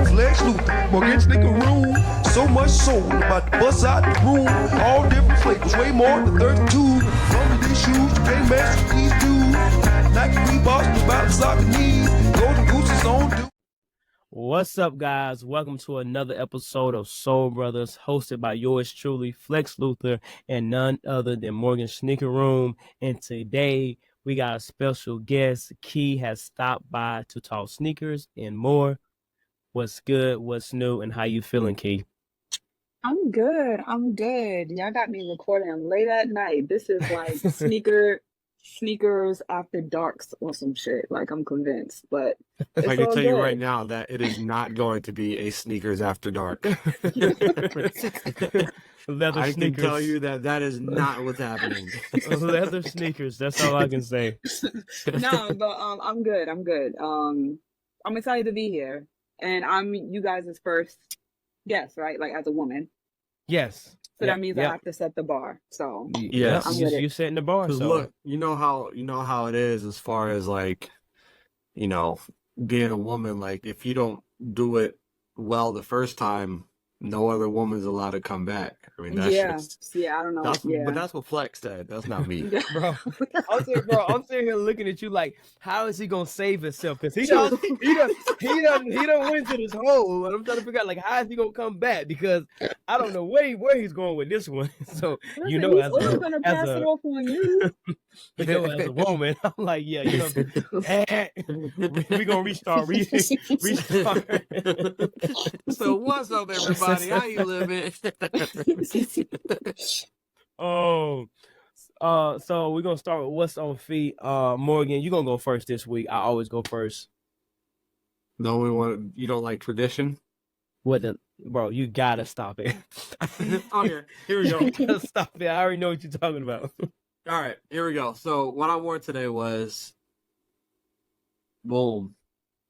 is Lex Luthor. Morgan Sneaker Room. So much soul about to bust out the room. All different flavors, way more than 32. From these shoes, you can't mess with these dudes. Nike Reeboks, about to sock the knees. Golden Goose is on dude. What's up, guys? Welcome to another episode of Soul Brothers, hosted by yours truly, Flex Luthor, and none other than Morgan Sneaker Room. And today we got a special guest. Key has stopped by to talk sneakers and more. What's good? What's new? And how you feeling, Key? I'm good. Y'all got me recording late at night. This is like sneakers after darks or some shit. Like, I'm convinced, but it's I can all tell you good. right now that it is not going to be a sneakers after dark. Leather I sneakers. can tell you that is not what's happening. Leather sneakers. That's all I can say. No, but I'm good. I'm excited to be here, and I'm you guys' first guest, right? Like, as a woman, Yes. so that means I have to set the bar. So Yes. I'm with it. You setting the bar. Because So look, you know how it is as far as like, being a woman. Like, if you don't do it well the first time, no other woman's allowed to come back. I mean, that's just I don't know. but that's what Flex said. That's not me. bro, I'm sitting here looking at you like, how is he gonna save himself? Because he done went into this hole, and I'm trying to figure out like how is he gonna come back, because I don't know where he's going with this one. So Listen, you know, he's as always gonna pass it off on you. as a woman, I'm like, yeah, we gonna restart. So what's up, everybody? How you living? So we're gonna start with what's on feet. Morgan, you gonna go first this week. I always go first. No, you don't like tradition? Bro, you gotta stop it. Okay, here we go. You gotta stop it. I already know what you're talking about. All right, here we go. So what I wore today was, boom,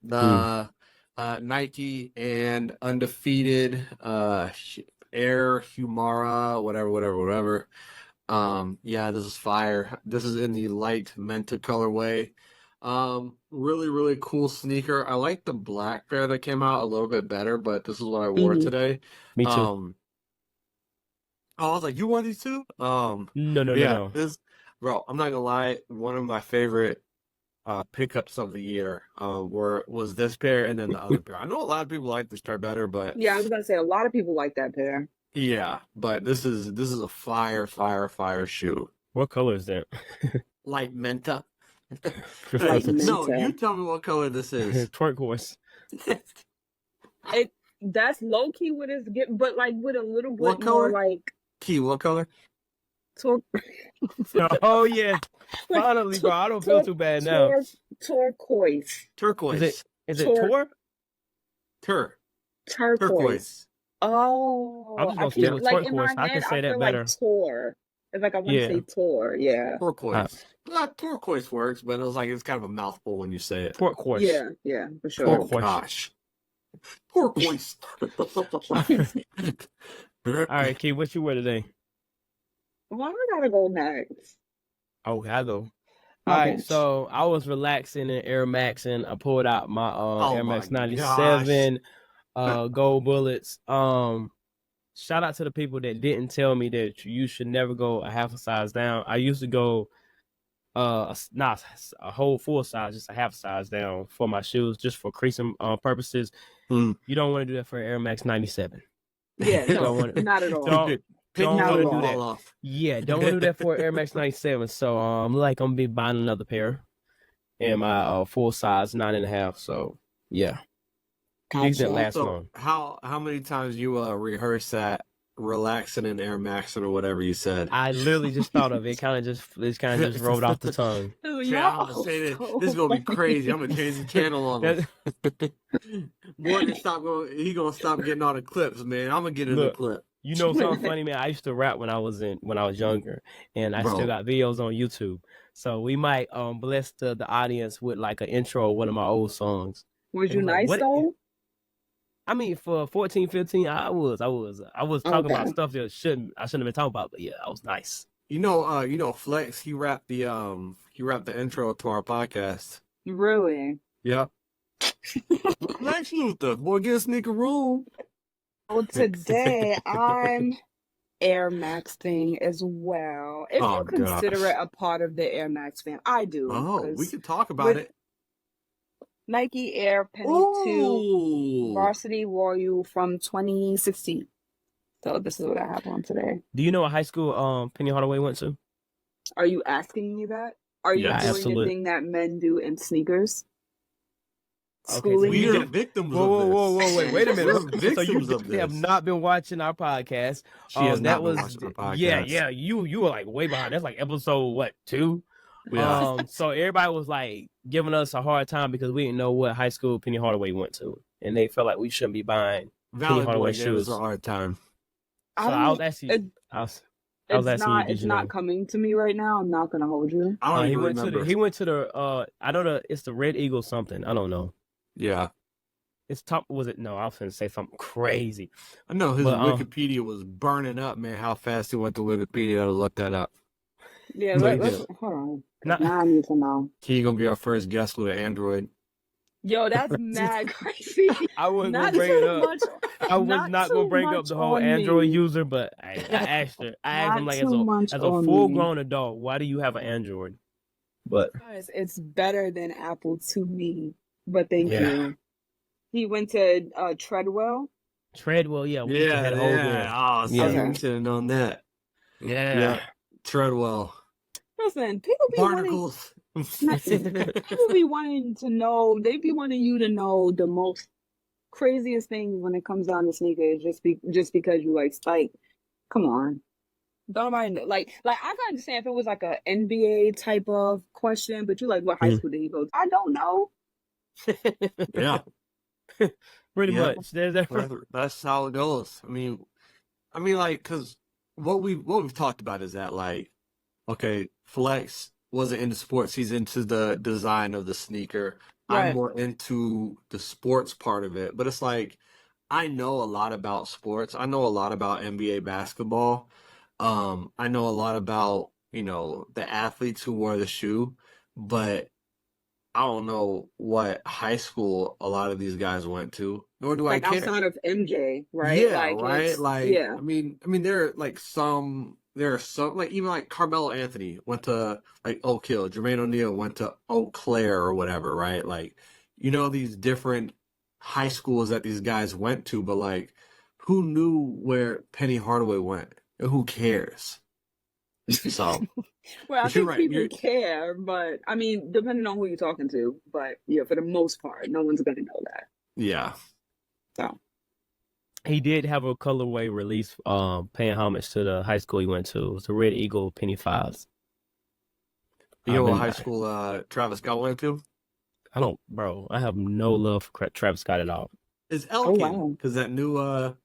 the Nike and undefeated Air Humara, whatever. Yeah, this is fire. This is in the light Menta colorway. Really, really cool sneaker. I like the black pair that came out a little bit better, but this is what I wore today. Me too. I was like, you want these too? No. Bro, I'm not gonna lie, one of my favorite pickups of the year was this pair and then the other pair. I know a lot of people like this pair better, but Yeah, I was gonna say a lot of people like that pair. yeah, but this is a fire shoe. What color is that? Like Menta. Like No, Menta. you tell me what color this is. Turquoise. That's low key what it's getting, but like with a little bit What more color? like Key, what color? Oh yeah. Finally, bro. I don't feel too bad now. Turquoise. Turquoise. Is it Tor? Turquoise. Oh, I'm just gonna I stay feel with like in my turquoise. I can head, say that feel better. like Tor. It's like I want Yeah. to say Tor. Yeah. Turquoise. Turquoise works, but it's kind of a mouthful when you say it. Turquoise. Yeah, for sure. Oh Turquoise. gosh. Turquoise. All right, Key, what you wear today? Why do I gotta go next? Oh, I go. My All right, bench. so I was relaxing in Air Max, and I pulled out my Air my Max 97 gold bullets. Shout out to the people that didn't tell me that you should never go a half a size down. I used to go not a whole full size, just a half size down for my shoes, just for creasing purposes. You don't want to do that for Air Max 97. Yeah, Don't no, want not at all. Don't Don't Not want at to do all. that. off. Yeah, don't want to do that for Air Max 97. So I'm gonna be buying another pair in my full size 9.5. So yeah, these didn't last So long. how many times you rehearse that relaxing in Air Maxing or whatever you said? I literally just thought of it. It kind of just rolled off the tongue. Oh, Yeah, I'm gonna say this. This is gonna be crazy. I'm gonna change the channel on him. Morgan he gonna stop getting all the clips, man. I'm gonna get in the Look. clip. You know something funny, man? I used to rap when I was younger, and I Bro. still got videos on YouTube. So we might bless the audience with like an intro of one of my old songs. Was you And like, nice what- though? I mean, for 14, 15, I was talking about Okay. stuff that I shouldn't have been talking about, but yeah, I was nice. You know, Flex, he rapped the intro to our podcast. Really? Yep. Lex Luthor, boy, get a sneaker room. Well, today I'm Air Maxing as well. If Oh you consider gosh. it a part of the Air Max fan, I do, Oh, we because can talk about with it. Nike Air Penny 2 Ooh. Varsity Royal from 2016. So this is what I have on today. Do you know what high school Penny Hardaway went to? Are you asking me that? Are you Yes. doing the Absolutely. thing that men do in sneakers? Okay, so Schooling you We you? are victims Whoa, of whoa, this. whoa, whoa, wait a minute. We're So you victims of definitely have this. not been watching our podcast. She has That not been was watching our yeah, podcast. yeah. You were like way behind. That's like episode what, 2? Yeah. So everybody was like giving us a hard time because we didn't know what high school Penny Hardaway went to, and they felt like we shouldn't be buying Penny Valley Hardaway Boy gave us shoes. a hard time. So I was asking, I was asking you, did It's you not know? coming to me right now. I'm not gonna hold you. I don't He even went remember. he went to the I know it's the Red Eagle something. I don't know. Yeah. It's top. Was it? No, I was going to say something crazy. I know his But, Wikipedia was burning up, man. How fast he went to Wikipedia to look that up. Yeah, But let's hold on. 'Cause Not- now I need to know. He gonna be our first guest with an Android. Yo, that's mad crazy. I wasn't Not gonna bring it too up. much. I was not too gonna bring up much the whole on Android me. user, but I asked her. I asked him Not like too much as a on full me. grown adult, why do you have an Android? But Guys, it's better than Apple to me. But thank Yeah. you. He went to Treadwell. Treadwell, yeah, we used to Yeah, have a whole yeah. Oh, Yeah. see, Okay. we should have known that. yeah. Yeah. Treadwell. Listen, people be wanting Barnacles. people be wanting to know. They be wanting you to know the most craziest things when it comes down to sneakers. Just because you like, come on. Don't mind like I can understand if it was like a NBA type of question, but you like, what high Mm. school did he go to? I don't know. Yeah. Pretty Yeah. much. There's that. That's how it goes. I mean, like, cause what we've talked about is that, like, okay, Flex wasn't into sports. He's into the design of the sneaker. I'm Right. more into the sports part of it. But it's like, I know a lot about sports. I know a lot about NBA basketball. I know a lot about, the athletes who wore the shoe, but I don't know what high school a lot of these guys went to, nor do Like I care. outside of MJ, right? Yeah, Like right. it's Like, yeah. I mean, there are some, like, even like Carmelo Anthony went to like Oak Hill, Jermaine O'Neal went to Eau Claire or whatever, right? Like, these different high schools that these guys went to, but like, who knew where Penny Hardaway went? And who cares? So, Well, I but you're think right. people care, but I mean, depending on who you're talking to. But yeah, for the most part, no one's gonna know that. Yeah. So He did have a colorway release, paying homage to the high school he went to. It was the Red Eagle Penny Fives. You know I've what been- high school Travis Scott went to? I don't, bro. I have no love for Travis Scott at all. It's Elkin, wow. because that new colorway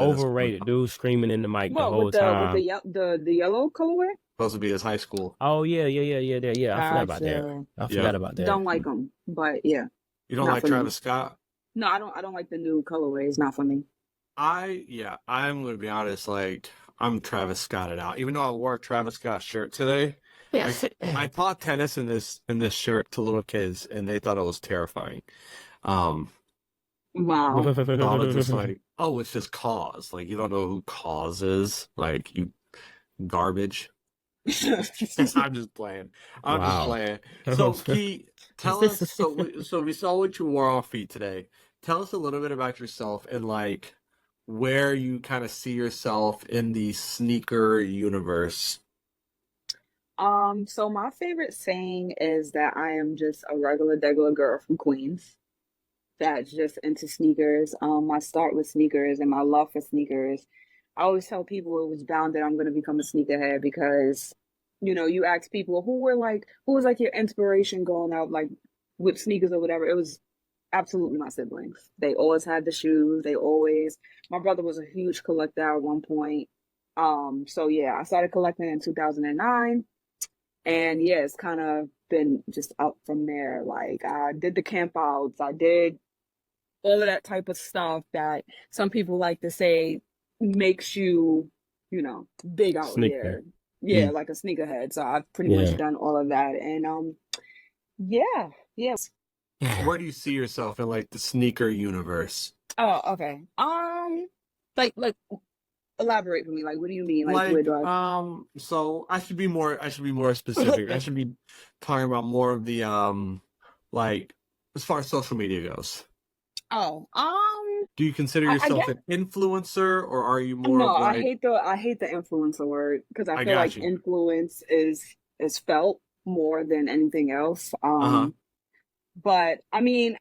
that's Overrated. Dude screaming in the mic the what whole with the time. the yellow colorway? supposed to be his high school. Oh yeah. I forgot about that. Gotcha. I forgot about that. Don't like them, but yeah. You don't Not like for me. Travis Scott? No, I don't like the new colorway. It's not for me. I'm gonna be honest, like, I'm Travis Scotted out. Even though I wore a Travis Scott shirt today, I taught tennis in this shirt to little kids, and they thought it was terrifying. Wow. So I was just like, oh, it's just Cause. Like, you don't know who Cause is. Like, you garbage. I'm just playing. Wow. So, Key, tell us. So we saw what you wore on feet today. Tell us a little bit about yourself and like where you kind of see yourself in the sneaker universe. So my favorite saying is that I am just a regular degular girl from Queens that's just into sneakers. My start with sneakers and my love for sneakers. I always tell people it was bound that I'm going to become a sneakerhead because, you ask people who was like your inspiration going out like with sneakers or whatever. It was absolutely my siblings. They always had the shoes. My brother was a huge collector at one point. So yeah, I started collecting in 2009. And yeah, it's kind of been just up from there. Like I did the camp outs, I did all of that type of stuff that some people like to say makes you, big out Sneaker. here. Yeah, Mm. like a sneakerhead. So I've pretty much done all of that. And yeah. Where do you see yourself in like the sneaker universe? Oh, okay. Like, elaborate for me. Like, what do you mean? Like, where Like, do I? so I should be more specific. I should be talking about more of the like as far as social media goes. Oh, Do you consider I yourself guess an influencer or are you more no. of I like, hate the influencer word because I I feel got like you. influence is felt more than anything else. Uh-huh. But I mean,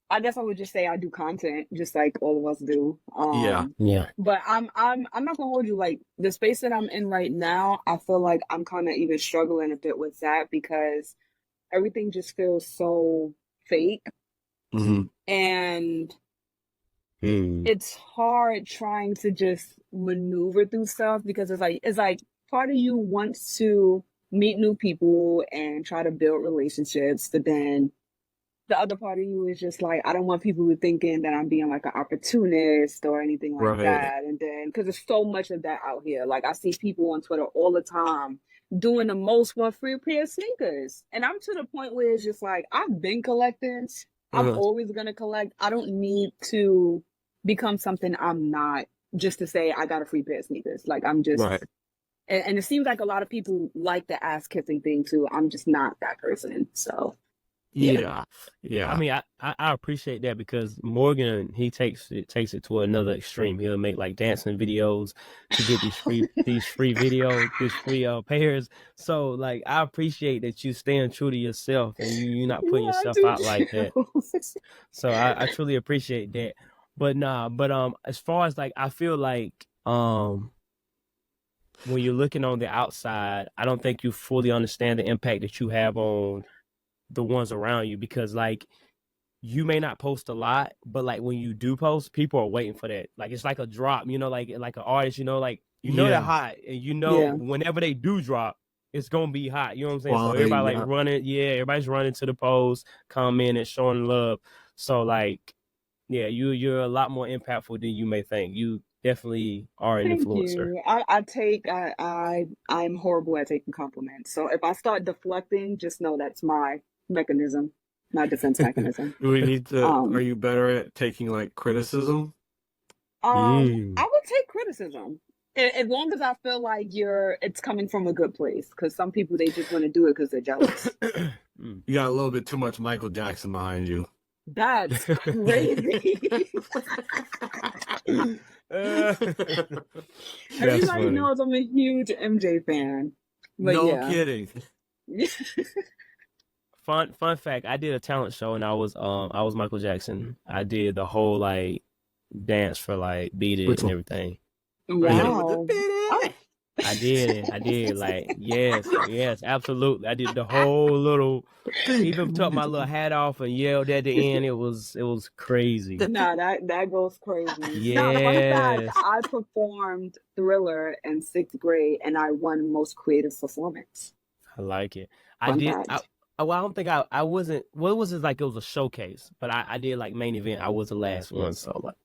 I guess I would just say I do content just like all of us do. Yeah. Yeah. But I'm not gonna hold you like the space that I'm in right now, I feel like I'm kind of even struggling a bit with that because everything just feels so fake Mm-hmm. and Hmm. it's hard trying to just maneuver through stuff because it's like part of you wants to meet new people and try to build relationships, but then the other part of you is just like, I don't want people thinking that I'm being like an opportunist or anything like Right. that. And then, because there's so much of that out here. Like, I see people on Twitter all the time doing the most for a free pair of sneakers. And I'm to the point where it's just like, I've been collecting. I'm Uh-huh. always going to collect. I don't need to become something I'm not just to say I got a free pair of sneakers. Like, I'm just, Right. and it seems like a lot of people like the ass kissing thing too. I'm just not that person. So, yeah. Yeah. Yeah. I mean, I appreciate that because Morgan, he takes it to another extreme. He'll make like dancing videos to get these free videos, these free pairs. So like, I appreciate that you staying true to yourself and you're not putting Yeah, I yourself do out like that. too. So I truly appreciate that. But as far as like, I feel like when you're looking on the outside, I don't think you fully understand the impact that you have on the ones around you because like you may not post a lot, but like when you do post, people are waiting for that. Like it's like a drop, like an artist, like they're Yeah. hot, and Yeah. whenever they do drop, it's gonna be hot. You know what I'm saying? So Quality. everybody like Yeah. running, everybody's running to the post, commenting, showing love. So like, yeah, you're a lot more impactful than you may think. You definitely are an Thank influencer. you. I'm horrible at taking compliments. So if I start deflecting, just know that's my mechanism, my defense mechanism. Do we need to, are Um, you better at taking like criticism? Mm. I would take criticism as long as I feel like it's coming from a good place. Because some people they just want to do it because they're jealous. Mm. You got a little bit too much Michael Jackson behind you. That's crazy. Everybody funny. knows I'm a huge MJ fan. But No yeah. kidding. Fun fact, I did a talent show and I was Michael Jackson. I did the whole like dance for like Beat It Which and one? everything. Wow. I did like yes, absolutely. I did the whole little, even took my little hat off and yelled at the end. It was crazy. Nah, that goes crazy. Nah, fun fact, Yes, I performed Thriller in 6th grade and I won most creative performance. I like it. I Fun did. fact. Well, I don't think I wasn't. Well, it was just like it was a showcase, but I did like main event. I was the last one, so like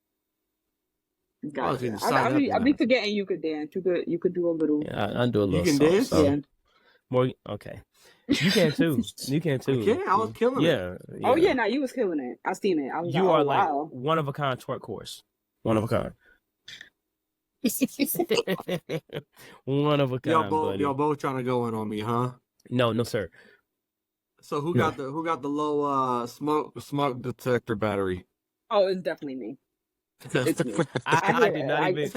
Gotcha. you signed up I'd be now. forgetting you could dance. You could do a little. yeah, I do a little. can song, dance? so. Yeah. More okay. You can too. You can too. Okay, I was killing it. Yeah. Oh yeah, no, you was killing it. I seen it. I was You like, are oh like wow. one of a kind twerk course. One of a kind. One of a kind, buddy. Y'all both trying to go in on me, huh? No, sir. So who No. got the low smoke detector battery? Oh, it's definitely me. It's me. I did not even.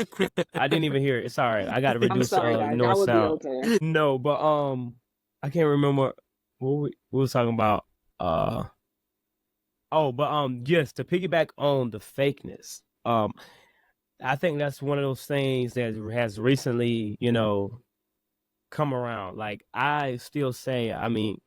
I didn't even hear it. It's all right. I got to I'm reduce sorry, guys. noise That would sound. be okay. No, but I can't remember what we was talking about. Yes, to piggyback on the fakeness. I think that's one of those things that has recently, come around. Like I still say, I mean,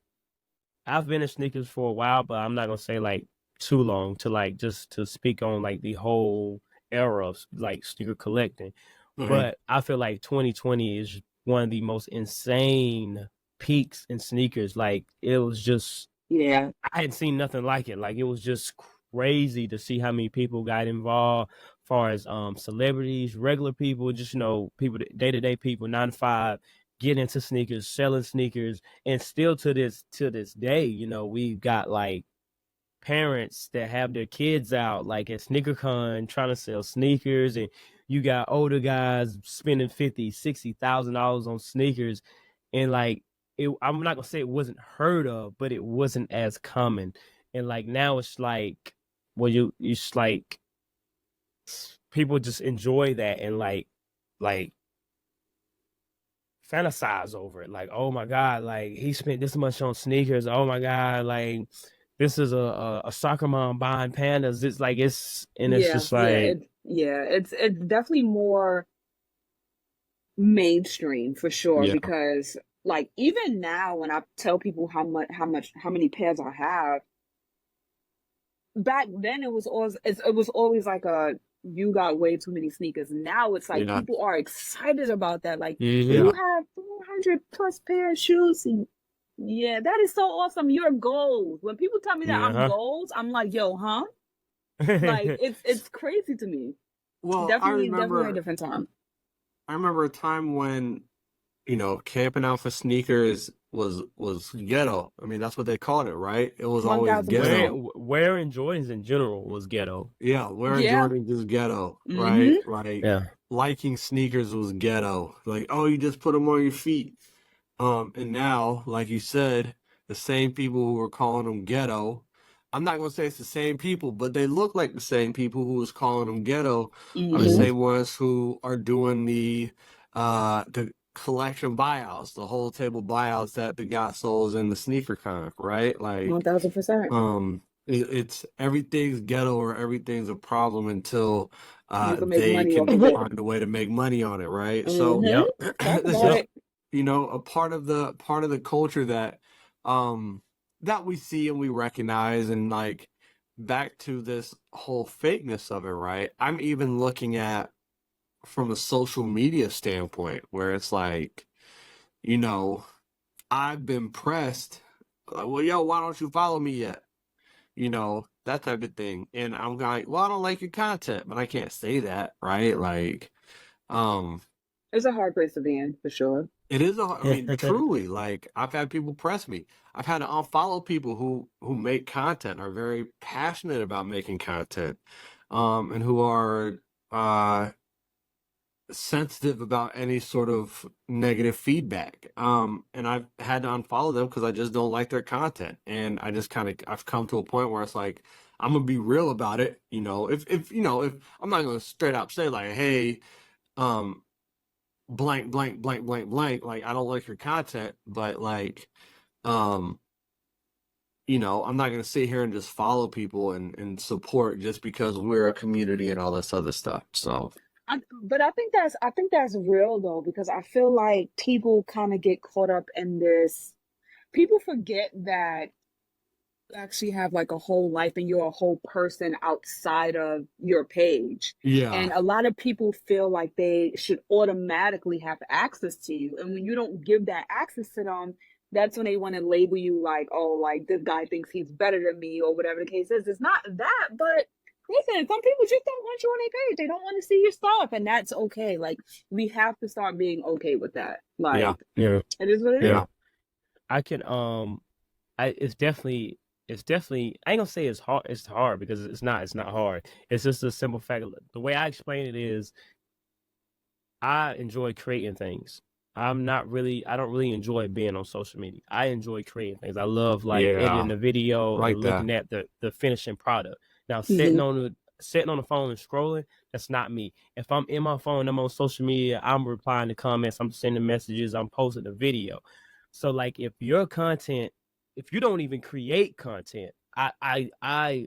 I've been in sneakers for a while, but I'm not gonna say like too long to like just to speak on like the whole era of like sneaker collecting. But I feel like 2020 is one of the most insane peaks in sneakers. Like it was just, Yeah. I hadn't seen nothing like it. Like it was just crazy to see how many people got involved, as far as celebrities, regular people, just people, day-to-day people, 9 to 5, get into sneakers, selling sneakers, and still to this day, we've got like parents that have their kids out like at SneakerCon trying to sell sneakers, and you got older guys spending $50,000-$60,000 on sneakers, and like I'm not gonna say it wasn't heard of, but it wasn't as common. And like now it's like, well, it's like people just enjoy that and like fantasize over it. Like, oh my God, like he spent this much on sneakers. Oh my God, like this is a soccer mom buying pandas. It's like it's just like it's definitely more mainstream for sure, Yeah. because like even now when I tell people how many pairs I have, back then it was always like a, you got way too many sneakers. Now it's like Yeah. people are excited about that. Like Mhm. you have 400 plus pair of shoes. And yeah, that is so awesome. You're gold. When people tell me that I'm gold, I'm like, yo, huh? Like it's crazy to me. Well, Definitely a different time. I remember a time when, you know, camping out for sneakers was ghetto. I mean, that's what they called it, right? It was always 1000%. ghetto. Wearing Jordans in general was ghetto. Yeah, wearing Yeah. Jordans is ghetto, right? Mhm. Like Yeah. liking sneakers was ghetto. Like, oh, you just put them on your feet. And now, like you said, the same people who were calling them ghetto, I'm not gonna say it's the same people, but they look like the same people who was calling them ghetto are the Mhm. same ones who are doing the collection buyouts, the whole table buyouts that the got souls in the sneaker con, right? Like 1000%. it's everything's ghetto or everything's a problem until You can make they money can off of it. find a way to make money on it, right? So Mhm. Yep. Talk this about is, it. you know, a part of the culture that that we see and we recognize. And like back to this whole fakeness of it, right? I'm even looking at from a social media standpoint where it's like, you know, I've been pressed like, well, yo, why don't you follow me yet? You know, that type of thing. And I'm like, well, I don't like your content, but I can't say that, right? Like, um, It's a hard place to be in, for sure. it is I mean, truly, like I've had people press me. I've had to unfollow people who make content, are very passionate about making content, and who are sensitive about any sort of negative feedback. And I've had to unfollow them because I just don't like their content. And I just I've come to a point where it's like, I'm gonna be real about it. You know, if you know, if I'm not gonna straight up say like, hey, um, blank, blank, blank, blank, blank, like I don't like your content, but like, um, you know, I'm not gonna sit here and just follow people and support just because we're a community and all this other stuff. So But I think that's real though, because I feel like people kind of get caught up in this. People forget that you actually have like a whole life and you're a whole person outside of your page. yeah, And a lot of people feel like they should automatically have access to you. And when you don't give that access to them, that's when they want to label you like, oh, like this guy thinks he's better than me or whatever the case is. It's not that, but listen, some people just don't want you on their page. They don't want to see your stuff, and that's okay. Like we have to start being okay with that. Like Yeah. it is what it is. yeah, I can it's definitely I ain't gonna say it's hard because it's not hard. It's just a simple fact. The way I explain it is I enjoy creating things. I don't really enjoy being on social media. I enjoy creating things. I love like Yeah, editing the video like and looking at the finishing product. Now Mhm. sitting on the phone and scrolling, that's not me. If I'm in my phone, I'm on social media, I'm replying to comments, I'm sending messages, I'm posting a video. So like if you don't even create content, I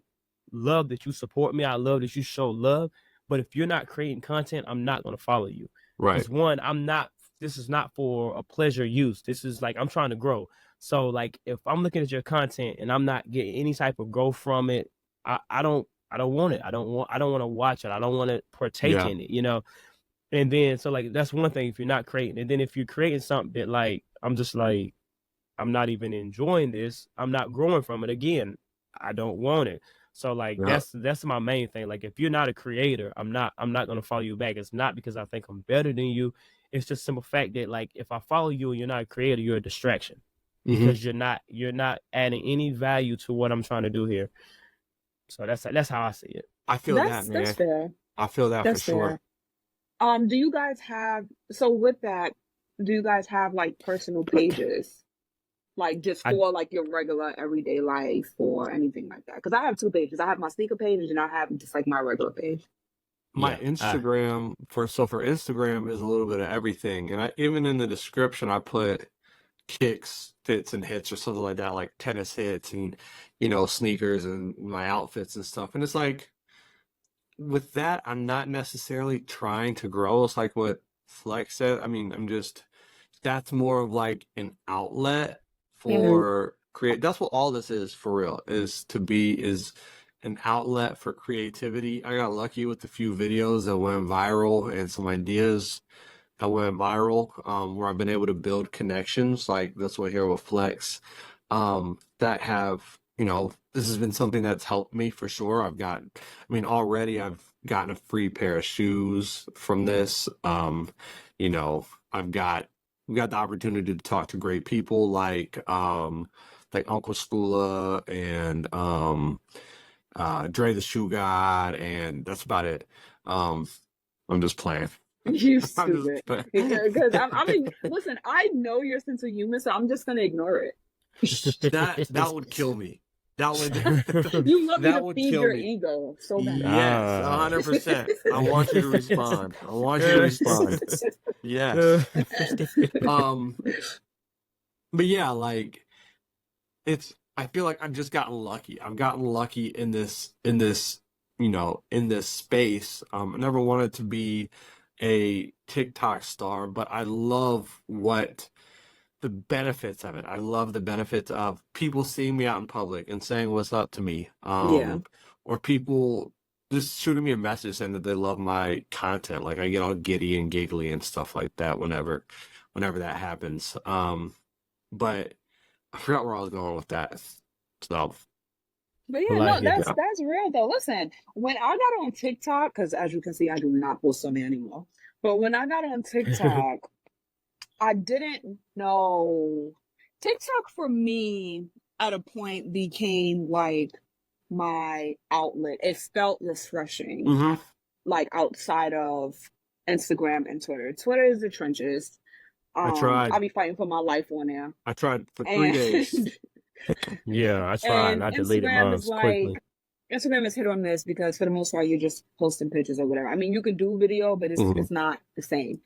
love that you support me. I love that you show love. But if you're not creating content, I'm not gonna follow you. right. Because one, this is not for a pleasure use. This is like I'm trying to grow. So like if I'm looking at your content and I'm not getting any type of growth from it, I don't want it. I don't want to watch it. I don't want to partake Yeah, in it, you know? And then so like that's one thing if you're not creating. And then if you're creating something that like I'm just like I'm not even enjoying this, I'm not growing from it again, I don't want it. So like yeah, that's my main thing. Like if you're not a creator, I'm not gonna follow you back. It's not because I think I'm better than you. It's just simple fact that like if I follow you and you're not a creator, you're a distraction hmm because you're not adding any value to what I'm trying to do here. So that's how I see it. I feel that, That's man. fair. I feel that for That's sure. fair. Do you guys have, so with that, do you guys have like personal pages? Like just I for like your regular everyday life or anything like that? Because I have two pages. I have my sneaker page and I have just like my regular page. My yeah. Instagram for Instagram is a little bit of everything, and I even in the description I put kicks, fits, and hits or something like that, like tennis hits and sneakers and my outfits and stuff. And it's like with that, I'm not necessarily trying to grow. It's like what Flex said. I mean, that's more of like an outlet Mm-hmm. for create. That's what all this is for real, is an outlet for creativity. I got lucky with a few videos that went viral and some ideas that went viral, where I've been able to build connections like this one here with Flex, that have, this has been something that's helped me for sure. Already I've gotten a free pair of shoes from this. I've got the opportunity to talk to great people like Uncle Skula and Dre the Shoe God, and that's about it. I'm just playing. You I'm just stupid. playing. Because listen, I know your sense of humor, so I'm just gonna ignore it. That would kill me. That would You want me that to would feed kill your me. ego so bad. Yes, Ah. 100%. I want you to respond. I want you to respond. Yes. But yeah, like I feel like I've just gotten lucky. I've gotten lucky in this space. I never wanted to be a TikTok star, but I love the benefits of it. I love the benefits of people seeing me out in public and saying what's up to me. Yeah. Or people just shooting me a message saying that they love my content. Like I get all giddy and giggly and stuff like that whenever that happens. But I forgot where I was going with that. So But yeah, no, Like it. that's real though. Listen, when I got on TikTok, because as you can see, I do not post on there anymore. But when I got on TikTok, I didn't know TikTok for me at a point became like my outlet. It felt refreshing, mhm. like outside of Instagram and Twitter. Twitter is the trenches. I tried. I'll be fighting for my life on there. I tried for 3 And days. Yeah, I tried and and I deleted Instagram mine is quickly. like Instagram is hit or miss because for the most part you're just posting pictures or whatever. I mean, you can do video, but Mhm. it's not the same.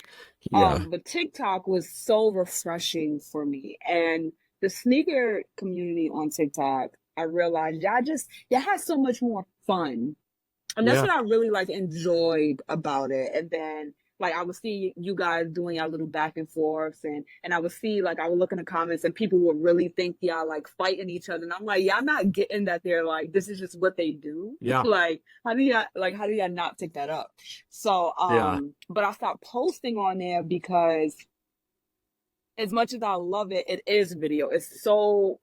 Yeah. But TikTok was so refreshing for me. And the sneaker community on TikTok, I realized y'all had so much more fun. And that's Yeah. what I really like enjoyed about it. And then like I would see you guys doing our little back and forths and I would see like I would look in the comments and people would really think y'all like fighting each other. And I'm like, y'all not getting that they're like this is just what they do. Yeah. Like how do y'all not pick that up? So Yeah. but I stopped posting on there because as much as I love it, it is video. It's so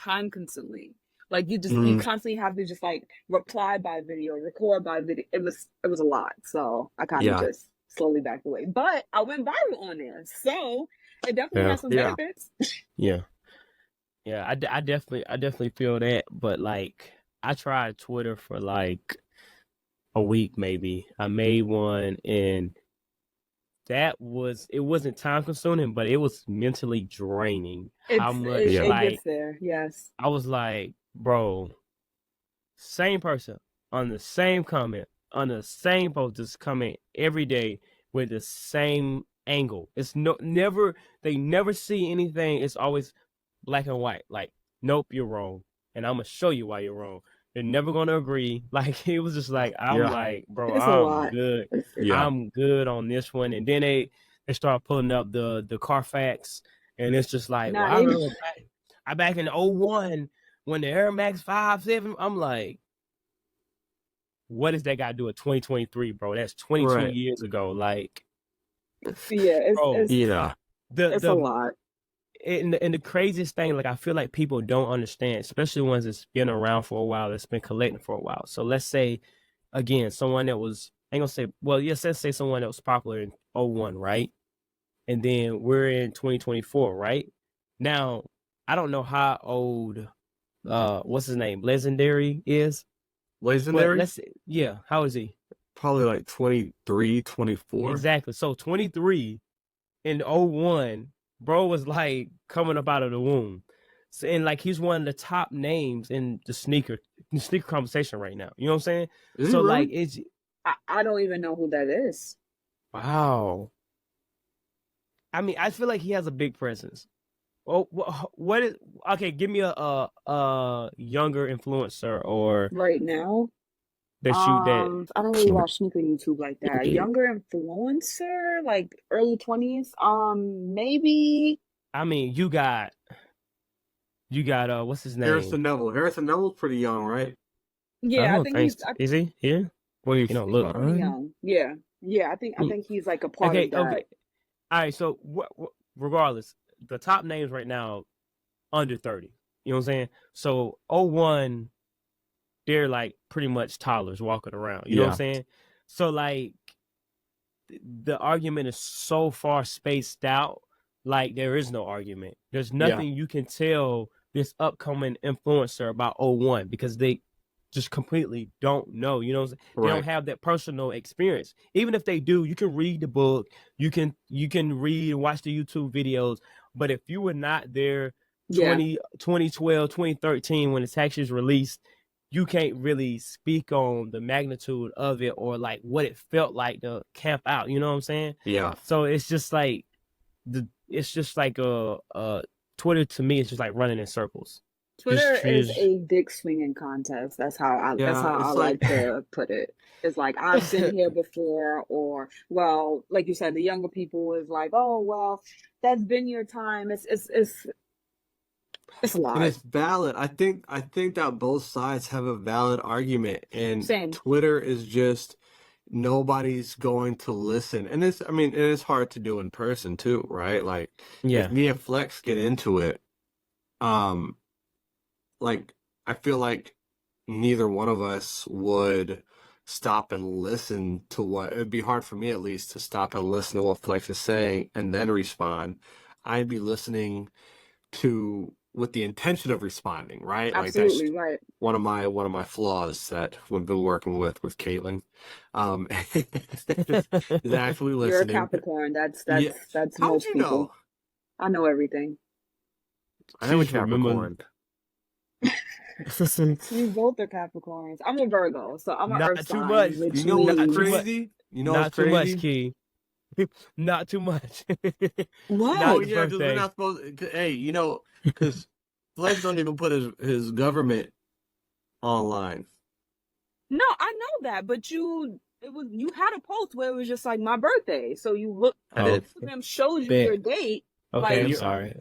time consuming. Like you Mhm. constantly have to just like reply by video, record by video. It was a lot. So I kind of Yeah. just slowly backed away. But I went viral on there. So it definitely Yeah. has some Yeah. benefits. Yeah. Yeah, I definitely feel that, but like I tried Twitter for like a week maybe. I made one and it wasn't time consuming, but it was mentally draining. How much Yeah. It like gets there. Yes. I was like, bro, same person on the same comment on the same post just comment every day with the same angle. It's they never see anything. It's always black and white. Like, nope, you're wrong, and I'm gonna show you why you're wrong. They're never gonna agree. Like it was just like I'm Yeah. like, bro, It's a I'm lot. good. Yeah. I'm good on this one. And then they start pulling up the Carfax, and it's just like, well, Nah, I remember back in '01 when the Air Max 5.7. I'm like, what does that got to do with 2023, bro? That's 22 Right. years ago. Like, yeah, bro, Yeah. it's a lot. and the craziest thing, like I feel like people don't understand, especially ones that's been around for a while, that's been collecting for a while. So let's say, again, someone that was, I ain't gonna say, well, yes, let's say someone that was popular in '01, right? And then we're in 2024, right? Now, I don't know how old, what's his name, Legendary is. But Legendary? how is he? Probably like 23, 24. Exactly. So 23 in '01, bro was like coming up out of the womb. So, and like he's one of the top names in the sneaker conversation right now. You know what I'm saying? Is he So really? like it's I don't even know who that is. Wow. I mean, I feel like he has a big presence. Oh, what is okay? Give me a younger influencer or Right now. that. I don't really watch sneaker YouTube like that. Younger influencer, like early 20s. Maybe. I mean, you got what's his name? Harrison Neville. Harrison Neville's pretty young, right? I Yeah, I don't think think he's. so. Is he here? What do you You don't He's look. pretty young. Yeah, yeah. I think he's like a part Okay, of that. okay. All right. So regardless, the top names right now under 30. You know what I'm saying? So '01, they're like pretty much toddlers walking around. You know what I'm saying? So like the argument is so far spaced out, like there is no argument. There's nothing you can tell this upcoming influencer about '01 because they just completely don't know. You know what I'm saying? They don't have that personal experience. Even if they do, you can read the book, you can read and watch the YouTube videos. But if you were not there 2012, 2013 when the tax is released, you can't really speak on the magnitude of it or like what it felt like to camp out. You know what I'm saying? Yeah. So it's just like Twitter to me is just like running in circles. Twitter is a dick swinging contest. That's how I like to put it. It's like I've been here before, or well, like you said, the younger people is like, oh well, that's been your time. It's a lot. And it's valid. I think that both sides have a valid argument, and Same. Twitter is just nobody's going to listen. And it is hard to do in person too, right? Like if me and Flex get into it, like I feel like neither one of us would stop and listen to what it'd be hard for me at least to stop and listen to what Flex is saying and then respond. I'd be listening to with the intention of responding, right? Absolutely, like that's right. one of my flaws that we've been working with Caitlin. Is actually listening. You're a Capricorn. That's How most do you people. know? I know everything. I am a Capricorn. We both are Capricorns. I'm a Virgo, so I'm an Earth sign. Much. You know what's crazy? You know not what's crazy? Too much, Key. Not too much. What? Oh yeah, because we're not supposed. Hey, you know, because Flex don't even put his government online. No, I know that, but you had a post where it was just like my birthday, so you look. Instagram shows you your date. Okay, like, I'm sorry.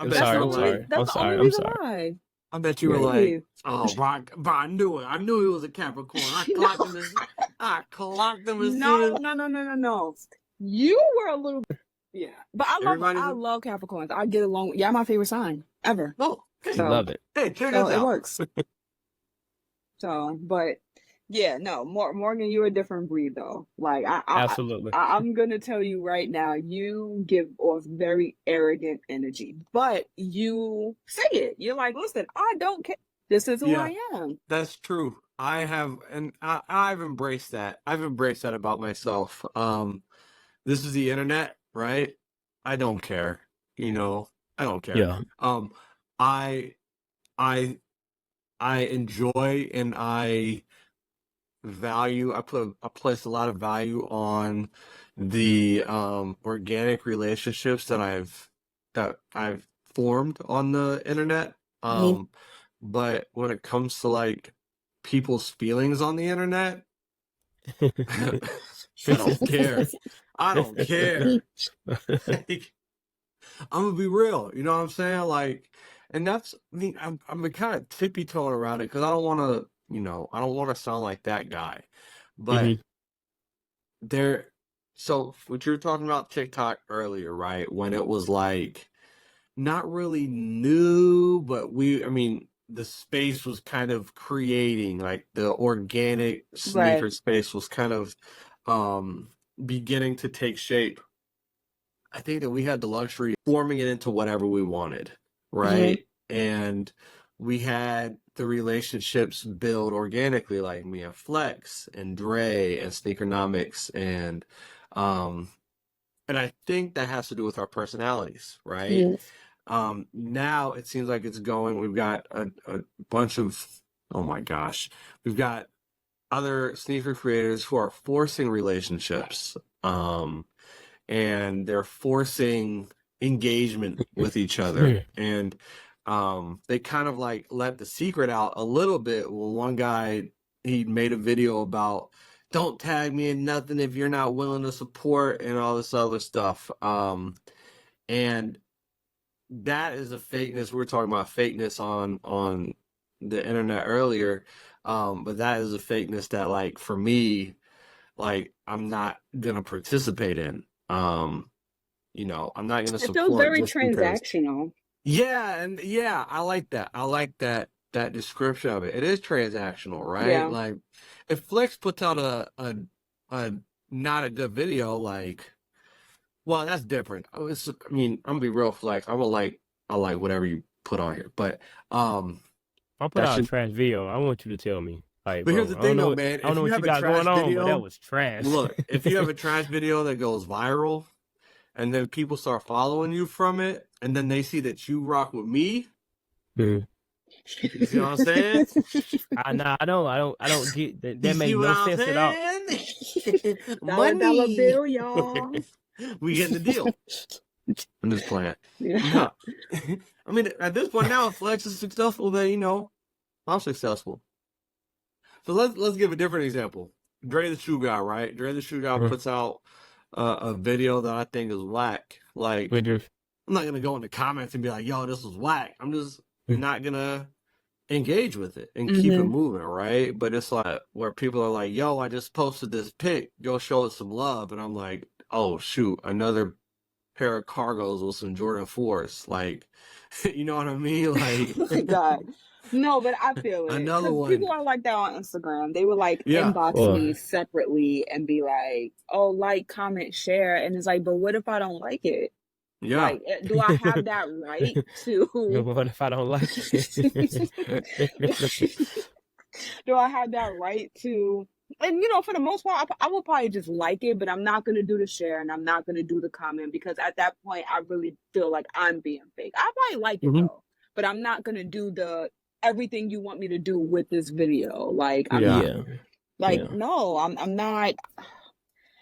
That's the only reason why. I bet you were like, oh, but I knew it. I knew he was a Capricorn. I clocked him as soon as... No. You were a little bit, but I love Capricorns. I get along. Yeah, my favorite sign ever. Oh, so, love it. Hey, check us out. It works. So, but yeah, no, Morgan, you're a different breed though. Like absolutely. I'm gonna tell you right now, you give off very arrogant energy, but you say it. You're like, listen, I don't care. This is who I am. That's true. I have, and I've embraced that. I've embraced that about myself. This is the internet, right? I don't care. You know, I don't care. Yeah. I enjoy and I value. I place a lot of value on the organic relationships that I've formed on the internet. But when it comes to like people's feelings on the internet, I don't care. I don't care. Like, I'm gonna be real. You know what I'm saying? Like, and that's, I mean, I'm kind of tippy-toeing around it because I don't want to, I don't want to sound like that guy. But so what you were talking about TikTok earlier, right? When it was like not really new, but the space was kind of creating, like the organic sneaker space was kind of beginning to take shape. I think that we had the luxury of forming it into whatever we wanted, right? And we had the relationships build organically, like me and Flex and Dre and Sneakernomics and I think that has to do with our personalities, right? Yes. Now it seems like it's going, we've got a bunch of, oh my gosh, we've got other sneaker creators who are forcing relationships, and they're forcing engagement with each other. And they kind of like let the secret out a little bit. Well, one guy, he made a video about don't tag me in nothing if you're not willing to support and all this other stuff. And that is a fakeness. We were talking about fakeness on the internet earlier. But that is a fakeness that, like, for me, like, I'm not gonna participate in. You know, I'm not gonna It feels support very just because. transactional. Yeah, and yeah, I like that. I like that description of it. It is transactional, right? Yeah. Like, if Flex puts out a not a good video, like, well, that's different. I mean, I'm gonna be real, Flex. I like whatever you put on here, but If I put that out a should. trash video, I want you to tell me. Like, But here's bro, the thing, though, man. I don't If know you what you have a got trash going on, but that video, was trash. look, if you have a trash video that goes viral, and then people start following you from it, and then they see that you rock with me, Mhm. you see what I'm saying? I don't get that. You That see makes what no I'm sense at all. saying? Dollar Money. bill, y'all. We getting the deal. I'm just playing. Yeah. No. I mean, at this point now, if Flex is successful, then, you know, I'm successful. So let's give a different example. Dre the Shoe Guy, right? Dre the Shoe Guy puts out a video that I think is whack. Like, With your- I'm not gonna go in the comments and be like, "Yo, this was whack." I'm just not gonna engage with it and keep it moving, right? But it's like where people are like, "Yo, I just posted this pic. Go show it some love," and I'm like, "Oh shoot, another pair of cargos with some Jordan 4s." Like, you know what I mean? Like, Oh my God. No, but I feel it. another Because one. people are like that on Instagram. They would like Yeah. inbox me separately and be like, oh, like, comment, share. And it's like, but what if I don't like it? Yeah. Like, do I have that right to What if I don't like it? do I have that right to and you know, for the most part, I will probably just like it, but I'm not gonna do the share and I'm not gonna do the comment because at that point I really feel like I'm being fake. I probably like it though, but I'm not gonna do the everything you want me to do with this video. Like I'm Yeah. like no, I'm not.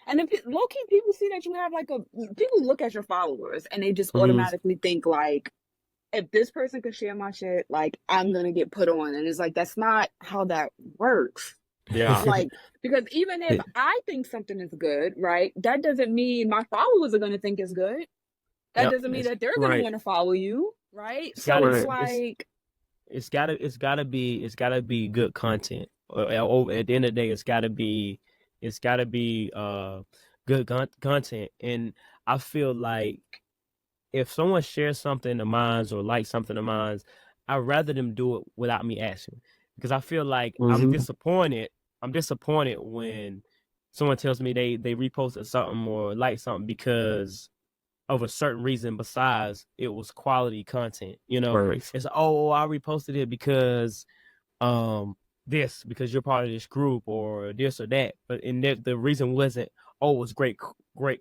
And if low key people see that you have like people look at your followers and they just automatically think like if this person could share my shit, like I'm gonna get put on, and it's like that's not how that works. Yeah. Like because even if I think something is good, right, that doesn't mean my followers are gonna think it's good. That doesn't mean that they're gonna want to follow you, right? So it's like it's gotta be good content. At the end of the day, it's gotta be good content. And I feel like if someone shares something of mine or likes something of mine, I'd rather them do it without me asking, because I feel like I'm disappointed when someone tells me they reposted something or like something because of a certain reason besides it was quality content. You know, it's I reposted it because because you're part of this group or this or that, but the reason wasn't it was great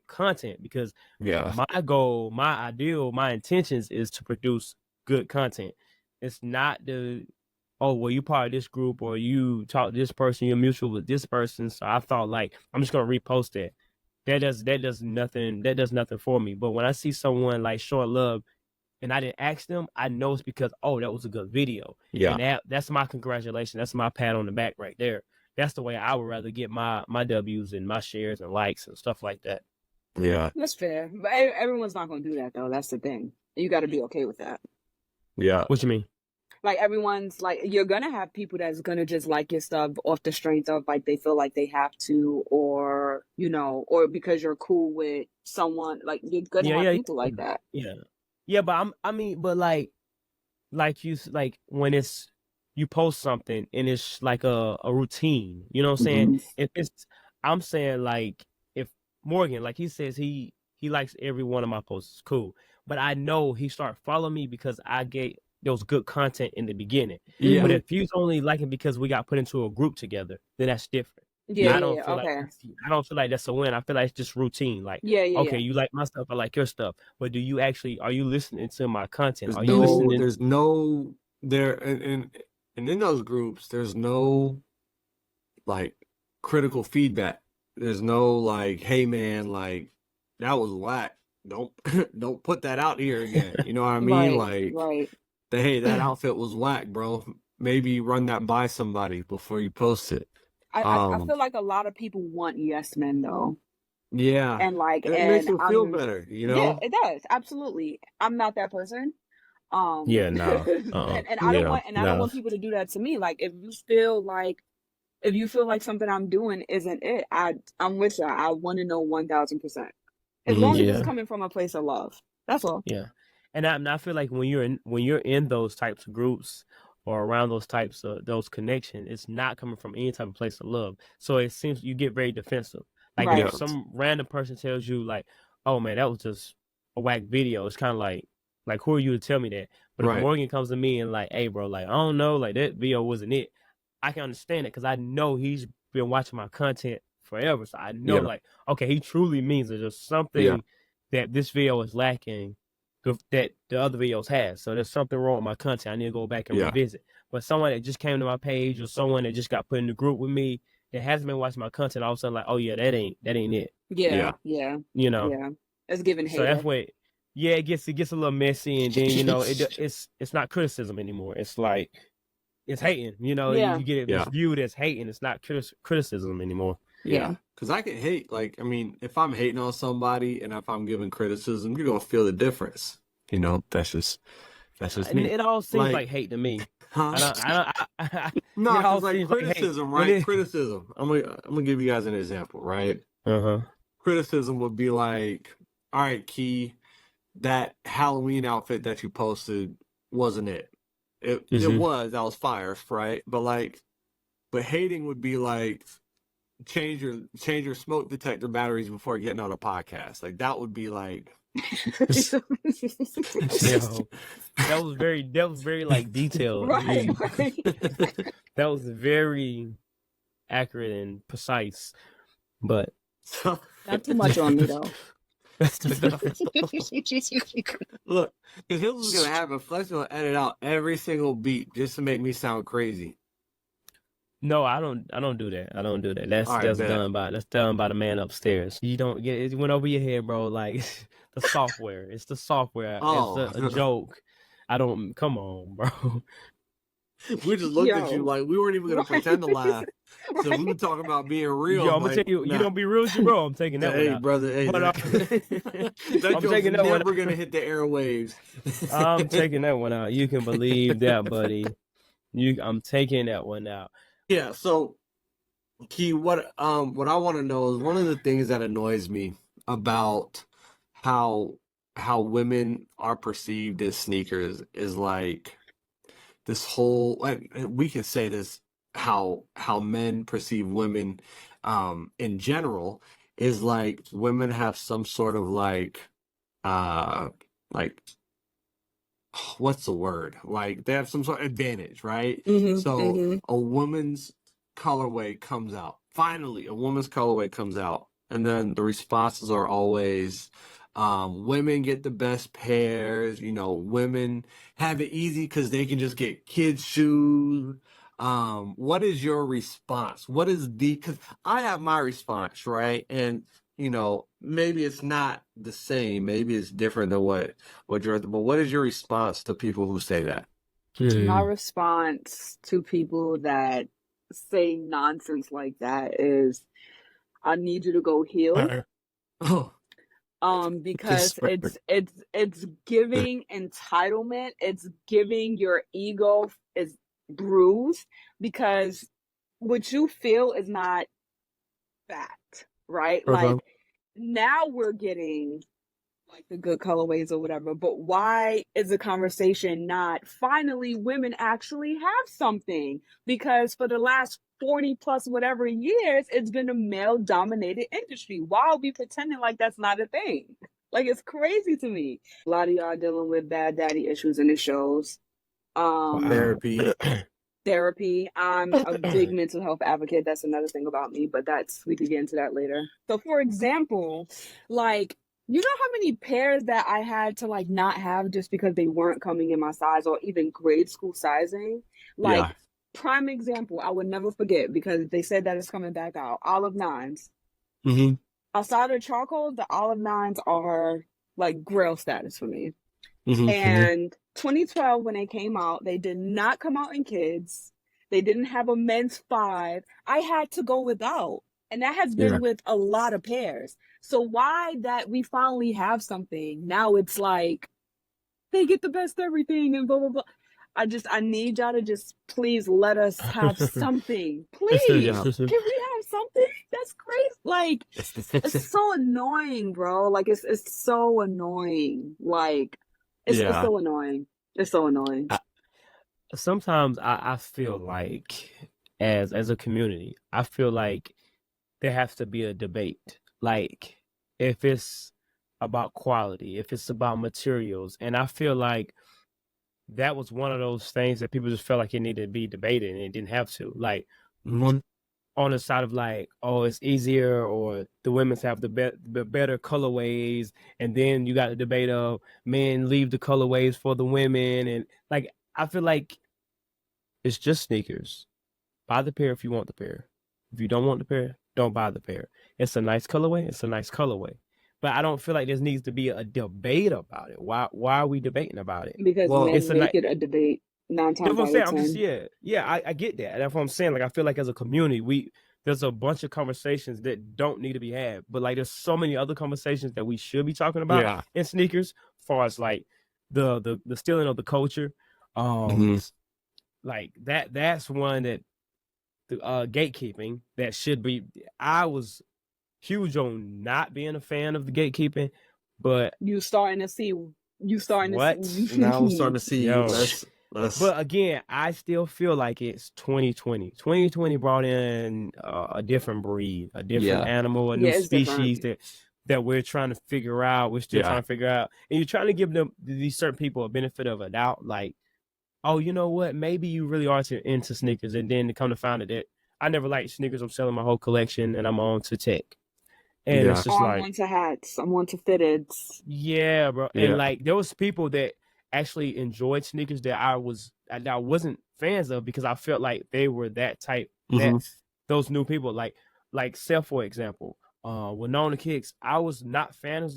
content, because my goal, my ideal, my intentions is to produce good content. It's not you part of this group or you talk to this person, you're mutual with this person, so I thought like I'm just gonna repost that. That does nothing for me. But when I see someone like showing love and I didn't ask them, I know it's because that was a good video. Yeah. And that's my congratulations. That's my pat on the back right there. That's the way I would rather get my W's and my shares and likes and stuff like that. Yeah. That's fair. But everyone's not gonna do that though. That's the thing. You gotta be okay with that. Yeah. What you mean? Like everyone's like you're gonna have people that's gonna just like your stuff off the strength of like they feel like they have to, or you know, or because you're cool with someone. Like you're gonna have people like that. Yeah, but but like when it's you post something and it's like a routine, you know what I'm saying? If it's I'm saying like if Morgan, like he says he likes every one of my posts, cool. But I know he started following me because I there was good content in the beginning. Yeah. But if he's only liking because we got put into a group together, then that's different. Yeah, I don't yeah, feel okay. like I don't feel like that's a win. I feel like it's just routine. Like, Yeah, yeah, okay, yeah. you like my stuff, I like your stuff. But are you listening to my content? There's Are you listening? there's no there and in those groups, there's no like critical feedback. There's no like, hey man, like that was whack. Don't don't put that out here again. You know what I mean? Right, Like, right. hey, that outfit was whack, bro. Maybe run that by somebody before you post it. I feel like a lot of people want yes men though. Yeah, And like, it makes and them feel I'm, better, you yeah, know? it does. Absolutely. I'm not that person. Yeah, no. And I don't want people to do that to me. Like, if you feel like something I'm doing isn't it, I'm with you. I want to know 1000%. As long as it's coming from a place of love. That's all. Yeah. And I feel like when you're in those types of groups or around those types of those connections, it's not coming from any type of place of love. So it seems you get very defensive. Like Right. if some random person tells you like, "Oh man, that was just a whack video," it's kind of like who are you to tell me that? But if Right. Morgan comes to me and like, "Hey bro, like I don't know, like that video wasn't it," I can understand it because I know he's been watching my content forever, so I know like, okay, he truly means there's just something that this video is lacking that the other videos has. So there's something wrong with my content. I need to go back and revisit. But someone that just came to my page or someone that just got put in the group with me that hasn't been watching my content, all of a sudden like, oh yeah, that ain't it. Yeah. You know. Yeah. It's giving hate. So that's where it gets a little messy, and then you know it's not criticism anymore. It's like it's hating. You know, you get it it's viewed as hating. It's not criticism anymore. Yeah. Because I can hate, like, I mean, if I'm hating on somebody and if I'm giving criticism, you're going to feel the difference. You know, that's just me. It all seems like hate to me. Huh? No, because like criticism, right? Criticism. I'm gonna give you guys an example, right? Criticism would be like, all right, Key, that Halloween outfit that you posted wasn't it. It was fire, right? But hating would be like, change your smoke detector batteries before getting on a podcast. Like that would be like that was very like detailed. Right. That was very accurate and precise. But not too much on me though. Look, because Hills is gonna have a Flex gonna edit out every single beat just to make me sound crazy. No, I don't do that. I don't do that. That's done by the man upstairs. You don't get it went over your head, bro. Like the software. It's the software. Oh. It's a joke. I don't come on, bro. We just looked at you like we weren't even gonna pretend to laugh. So we were talking about being real. Yo, I'm gonna tell you, you don't be real with you, bro. I'm taking that one out. Brother, hey, But, that joke's never gonna hit the airwaves. I'm taking that one out. You can believe that, buddy. I'm taking that one out. Yeah, so Key, what I want to know is one of the things that annoys me about how women are perceived as sneakers is like this whole, and we can say this, how men perceive women in general is like women have some sort of like what's the word? Like they have some sort of advantage, right? A woman's colorway comes out. Finally, a woman's colorway comes out. And then the responses are always, women get the best pairs, you know, women have it easy because they can just get kids' shoes. What is your response? Because I have my response, right? And you know, maybe it's not the same. Maybe it's different than what you're. But what is your response to people who say that? My response to people that say nonsense like that is, I need you to go heal. Because it's giving entitlement. It's giving your ego is bruised because what you feel is not fact. Right? Like now we're getting like the good colorways or whatever, but why is the conversation not finally women actually have something? Because for the last 40 plus whatever years, it's been a male dominated industry. Why are we pretending like that's not a thing? Like it's crazy to me. A lot of y'all dealing with bad daddy issues and it shows. Therapy. Therapy. I'm a big mental health advocate. That's another thing about me, but we could get into that later. So for example, like, you know how many pairs that I had to like not have just because they weren't coming in my size or even grade school sizing? Like, Yeah. prime example, I would never forget because they said that it's coming back out. Olive nines. Mm-hmm. Outside of charcoal, the olive nines are like grail status for me. Mm-hmm. And 2012, when they came out, they did not come out in kids. They didn't have a men's 5. I had to go without. And that has been with a lot of pairs. So why that we finally have something, now it's like, they get the best everything and blah, blah, blah. I need y'all to just please let us have something. Please. Can we have something? That's crazy. Like, it's so annoying, bro. Like, it's so annoying. Like, it's so annoying. It's so annoying. Sometimes I feel like as a community, I feel like there has to be a debate. Like, if it's about quality, if it's about materials, and I feel like that was one of those things that people just felt like it needed to be debated and it didn't have to. Like, on the side of like, oh, it's easier, or the women's have the better colorways, and then you got the debate of men leave the colorways for the women, and like, I feel like it's just sneakers. Buy the pair if you want the pair. If you don't want the pair, don't buy the pair. It's a nice colorway. It's a nice colorway. But I don't feel like there needs to be a debate about it. Why are we debating about it? Because men make it a debate 9 times out of 10. I get that. That's what I'm saying. Like, I feel like as a community, there's a bunch of conversations that don't need to be had. But like, there's so many other conversations that we should be talking about in sneakers, as far as like the stealing of the culture. Like that's one that the gatekeeping that should be. I was huge on not being a fan of the gatekeeping, but you starting to see what? Now I'm starting to see. Let's. But again, I still feel like it's 2020. 2020 brought in a different breed, a different animal, a new species that we're trying to figure out. We're still trying to figure out, and you're trying to give these certain people a benefit of a doubt, like, oh, you know what? Maybe you really are into sneakers, and then to come to find out that I never liked sneakers. I'm selling my whole collection, and I'm on to tech. And it's just like, I'm on to hats. I'm on to fitteds. Yeah, bro. And like, there was people that actually enjoyed sneakers that I wasn't fans of, because I felt like they were that type. Those new people, like Seth, for example, Winona Kicks. I was not fan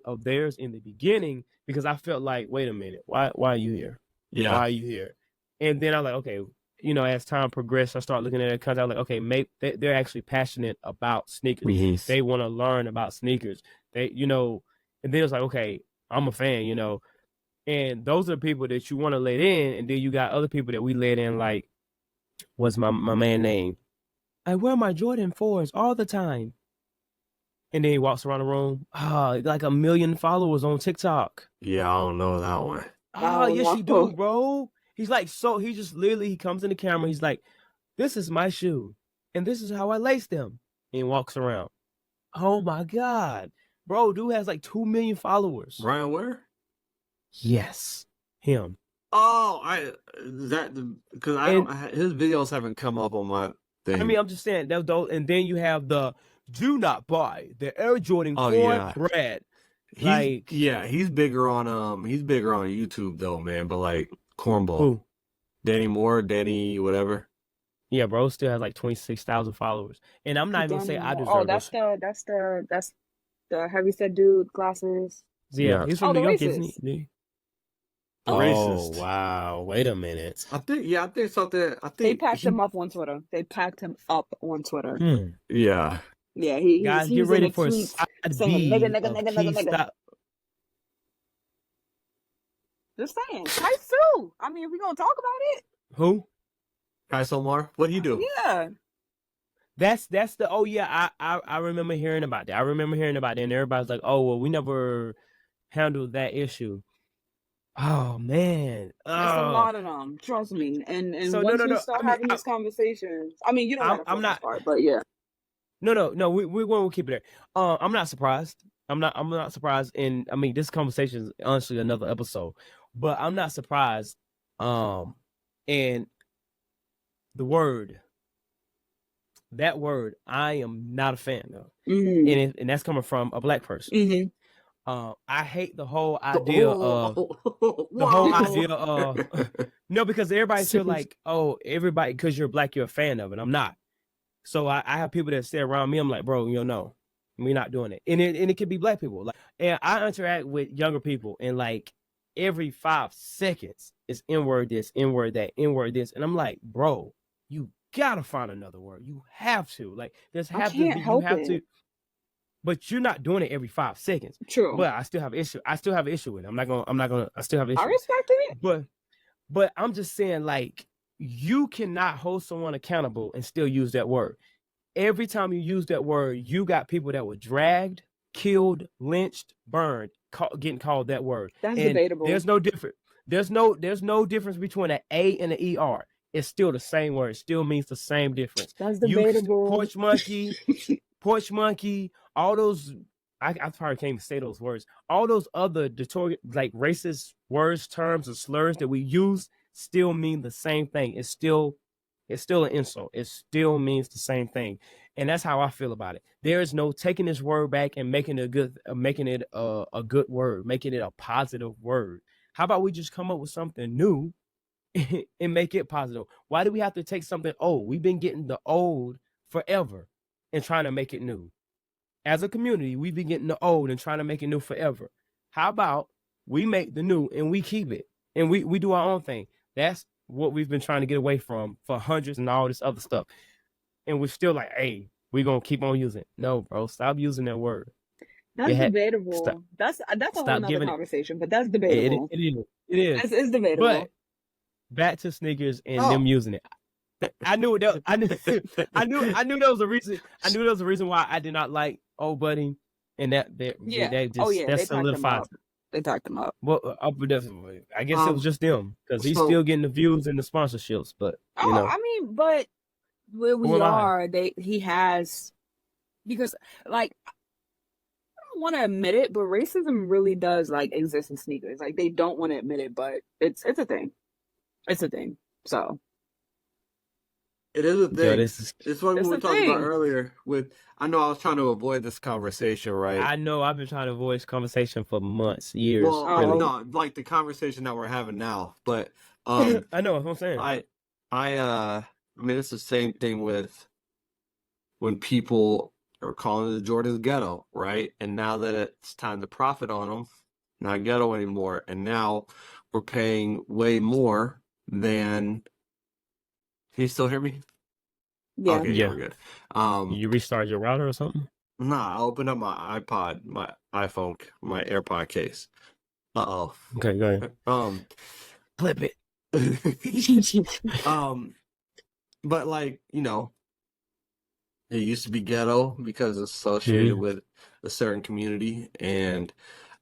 of theirs in the beginning, because I felt like, wait a minute, why are you here? Why are you here? And then I'm like, okay, you know, as time progressed, I started looking at their content. I was like, okay, maybe they're actually passionate about sneakers. They want to learn about sneakers. They, you know, and then it's like, okay, I'm a fan, you know. And those are the people that you want to let in. And then you got other people that we let in, like, what's my man name? I wear my Jordan 4s all the time. And then he walks around the room, like 1 million followers on TikTok. Yeah, I don't know that one. Oh, yes, you do, bro. He's like, so he just literally, he comes in the camera. He's like, this is my shoe, and this is how I lace them. And he walks around. Oh my God. Bro, dude has like 2 million followers. Ryan Ware? Yes. Him. Oh, his videos haven't come up on my thing. I mean, I'm just saying, those, and then you have the do not buy the Air Jordan 4 red. He's bigger on YouTube though, man. But like Cornball, who? Danny Moore, Danny whatever. Yeah, bro, still has like 26,000 followers, and I'm not even gonna say I deserve. Oh, that's the heavyset dude, glasses. Yeah, he's from New York, isn't he? Oh, racist. Wow! Wait a minute. I think something. They packed him up on Twitter. Yeah. Yeah, guys, get ready for a side B. Nigga. Just saying, Key2. I mean, we gonna talk about it. Who? Key2urSole Mar? What do you do? Yeah. That's the. Oh yeah, I remember hearing about that. And everybody's like, oh well, we never handled that issue. Oh man, That's a lot of them. Trust me. And so, once we start having these conversations, I mean, you know, I'm not. But yeah. No. We won't keep it there. I'm not surprised. I'm not surprised. And I mean, this conversation is honestly another episode, but I'm not surprised. And the word, that word, I am not a fan of, and that's coming from a black person. I hate the whole idea of no, because everybody feel like, oh, everybody, because you're black, you're a fan of it. I'm not. So I have people that stay around me. I'm like, bro, no, we're not doing it. And it could be black people. Like, and I interact with younger people, and like every 5 seconds it's N-word this, N-word that, N-word this. And I'm like, bro, you gotta find another word. You have to. Like, there's have to be, you have to. But you're not doing it every 5 seconds. True. But I still have an issue. I still have an issue with it. I still have an issue. I respect it. But I'm just saying, like, you cannot hold someone accountable and still use that word. Every time you use that word, you got people that were dragged, killed, lynched, burned, getting called that word. That's debatable. There's no difference. There's no difference between an A and an ER. It's still the same word. It still means the same difference. That's debatable. Porch monkey, all those, I probably can't even say those words. All those other like racist words, terms, and slurs that we use still mean the same thing. It's still an insult. It still means the same thing. And that's how I feel about it. There is no taking this word back and making it a good word, making it a positive word. How about we just come up with something new and make it positive? Why do we have to take something old? We've been getting the old forever and trying to make it new. As a community, we've been getting the old and trying to make it new forever. How about we make the new and we keep it and we do our own thing? That's what we've been trying to get away from for hundreds and all this other stuff. And we're still like, hey, we're going to keep on using it. No, bro, stop using that word. That's debatable. That's a whole nother conversation, but that's debatable. It is. It's debatable. But back to sneakers and them using it. I knew there was a reason. I knew there was a reason why I did not like Old Buddy, and that solidified. They talked him up. Well, definitely. I guess it was just them because he's still getting the views and the sponsorships. But I mean, but where we are, he has, because like, I don't want to admit it, but racism really does like exist in sneakers. Like, they don't want to admit it, but it's a thing. It's a thing. So. It is a thing. It's what we were talking about earlier. I know I was trying to avoid this conversation, right? I know I've been trying to avoid this conversation for months, years. Well, no, like the conversation that we're having now. But I know what I'm saying. I mean, it's the same thing with when people are calling the Jordans ghetto, right? And now that it's time to profit on them, not ghetto anymore. And now we're paying way more than. Can you still hear me? Yeah. Okay, yeah, we're good. You restart your router or something? Nah, I opened up my iPod, my iPhone, my AirPod case. Uh-oh. Okay, go ahead. Flip it. But like, it used to be ghetto because it's associated with a certain community, and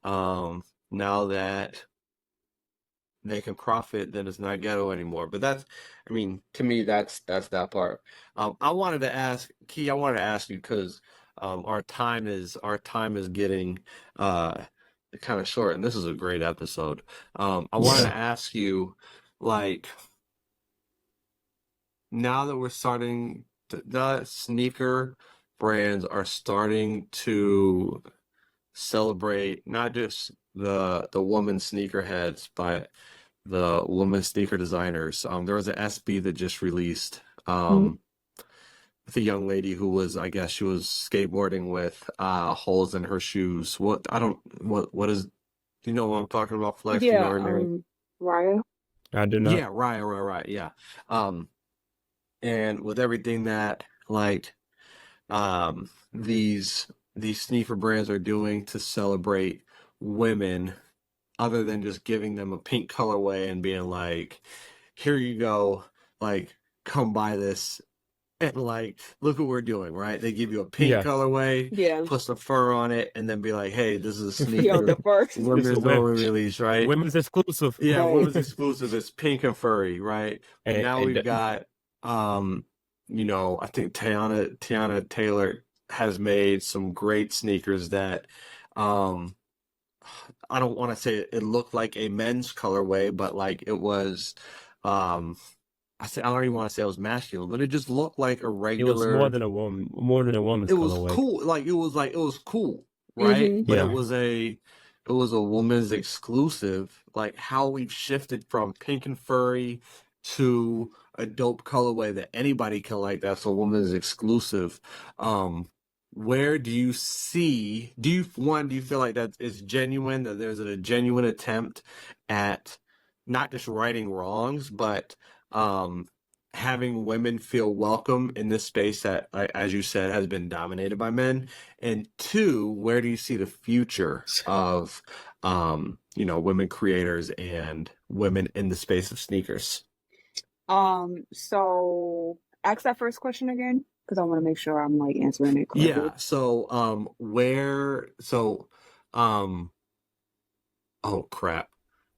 now that they can profit, then it's not ghetto anymore. But to me, that's that part. I wanted to ask Key. I wanted to ask you because our time is getting kind of short, and this is a great episode. I wanted to ask you, like, now that we're starting, the sneaker brands are starting to celebrate not just the woman sneakerheads, but the woman sneaker designers. There was an SB that just released with a young lady who was, I guess she was skateboarding with holes in her shoes. Do you know what I'm talking about, Flex? Yeah, you know her name? Raya. I do not. Yeah, right, yeah. And with everything that like these sneaker brands are doing to celebrate women, other than just giving them a pink colorway and being like, here you go, like, come buy this, and like, look what we're doing, right? They give you a pink colorway, put some fur on it, and then be like, hey, this is a sneaker, women's only release, right? Women's exclusive. Yeah, women's exclusive. It's pink and furry, right? And now we've got I think Tiana Taylor has made some great sneakers that I don't want to say it looked like a men's colorway, but like it was, I don't even want to say it was masculine, but it just looked like a It was regular. more than a woman's It was colorway. cool. Like it was cool, right? Mm-hmm. But Yeah. it was a woman's exclusive. Like how we've shifted from pink and furry to a dope colorway that anybody can like. That's a woman's exclusive. Where do you feel like that is genuine, that there's a genuine attempt at not just righting wrongs, but having women feel welcome in this space that, as you said, has been dominated by men? And two, where do you see the future of, women creators and women in the space of sneakers? So ask that first question again, because I want to make sure I'm like answering it correctly. Yeah. So, oh crap.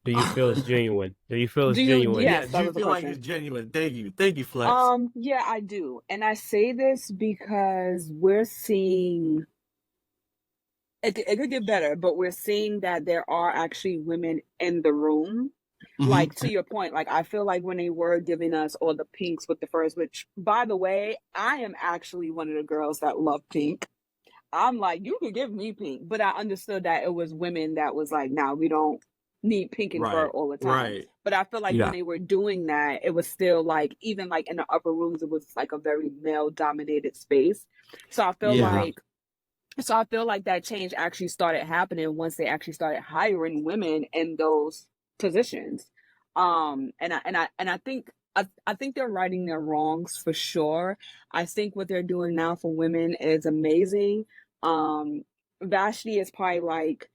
Do you feel it's genuine? Do you feel it's Do you- genuine? yeah. Yeah, Yes, do that you was the feel like question. it's genuine? Thank you, Flex. Yeah, I do. And I say this because we're seeing it could get better, but we're seeing that there are actually women in the room. Mhm. Like, to your point, like, I feel like when they were giving us all the pinks with the furs, which, by the way, I am actually one of the girls that love pink. I'm like, you could give me pink, but I understood that it was women that was like, nah, we don't need pink and fur Right, all the time. right. But I feel like Yeah. when they were doing that, it was still like, even like in the upper rooms, it was like a very male dominated space. So I feel Yeah. like that change actually started happening once they actually started hiring women in those positions. And I think they're righting their wrongs for sure. I think what they're doing now for women is amazing. Vashti is probably like,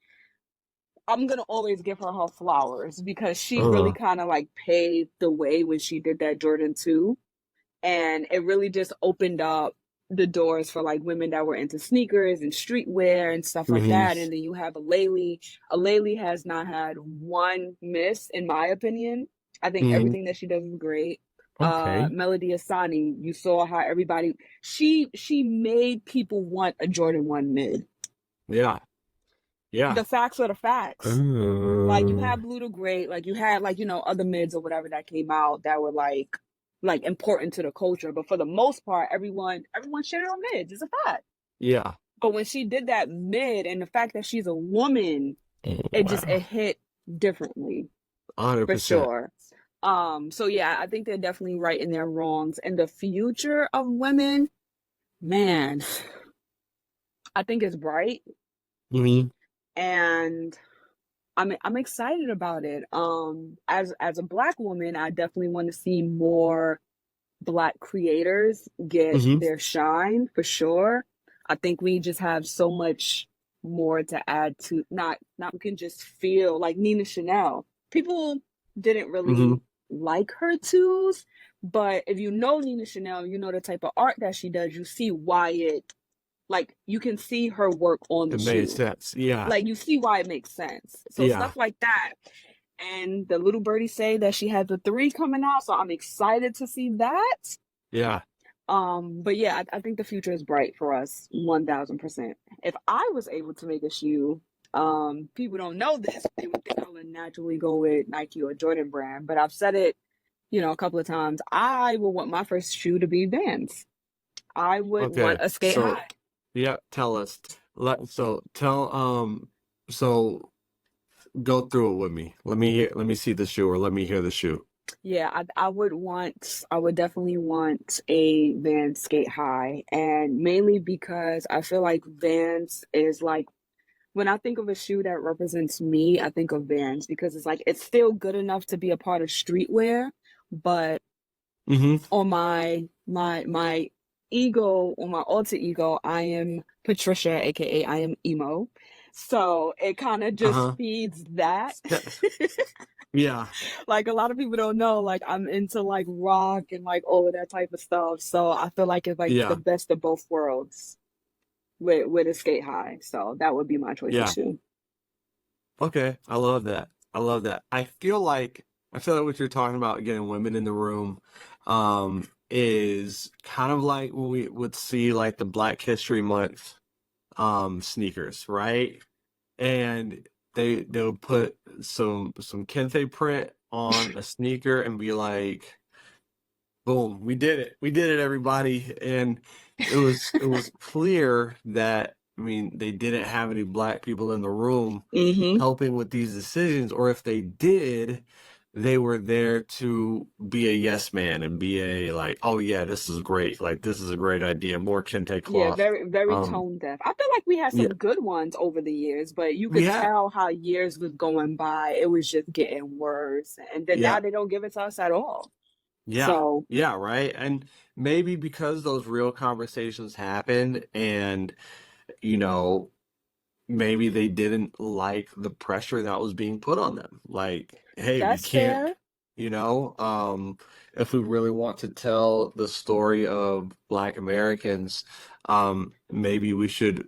I'm gonna always give her flowers because she really kind of like paved the way when she did that Jordan 2, and it really just opened up the doors for like women that were into sneakers and streetwear and stuff like that. And then you have a Laylee. Laylee has not had one miss, in my opinion. I think everything that she does is great. Okay. Melody Asani, you saw how everybody she made people want a Jordan 1 mid. Yeah. Yeah. The facts are the facts. Like, you Mm. had Blue to Great, like you had like, other mids or whatever that came out that were like important to the culture, but for the most part, everyone shitted on mids. It's a fact. Yeah. But when she did that mid, and the fact that she's a woman, it hit differently 100%. for sure. So yeah, I think they're definitely right in their wrongs. And the future of women, man, I think it's bright, and I'm excited about it. As a Black woman, I definitely want to see more Black creators get their shine for sure. I think we just have so much more to add to. Not we can just feel like Nina Chanel. People didn't really like her twos, but if you know Nina Chanel, you know the type of art that she does. You see why it. Like, you can see her work on the It shoe. made sense. Yeah. Like, you see why it makes sense. So stuff like that. And the little birdie say that she has the 3 coming out, so I'm excited to see that. Yeah. But yeah, I think the future is bright for us, 1000%. If I was able to make a shoe, people don't know this, they would think I would naturally go with Nike or Jordan brand. But I've said it, a couple of times. I would want my first shoe to be Vans. I would want a skate high. Yeah, tell us. So go through it with me. Let me see the shoe, or let me hear the shoe. Yeah, I would definitely want a Vans skate high, and mainly because I feel like Vans is like, when I think of a shoe that represents me, I think of Vans, because it's like, it's still good enough to be a part of streetwear, but on my ego, on my alter ego, I am Patricia, aka I am emo. So it kind of just feeds that. Yeah. Like, a lot of people don't know, like, I'm into like rock and like all of that type of stuff. So I feel like it's like the best of both worlds with a skate high. So that would be my choice for shoe. Okay. I love that. I feel like what you're talking about, getting women in the room, is kind of like what we would see like the Black History Month sneakers, right? And they would put some kente print on a sneaker and be like, boom, we did it, everybody. And it was clear that, I mean, they didn't have any black people in the room helping with these decisions, or if they did, they were there to be a yes man and be a like, oh yeah, this is great, like this is a great idea, more kente cloth. Yeah, very tone deaf. I feel like we had some good ones over the years, but you could tell how years was going by. It was just getting worse, and then now they don't give it to us at all. Yeah. So Yeah, right. And maybe because those real conversations happened, and you know, maybe they didn't like the pressure that was being put on them. Like, hey, we that's can't, fair. you know, if we really want to tell the story of Black Americans, maybe we should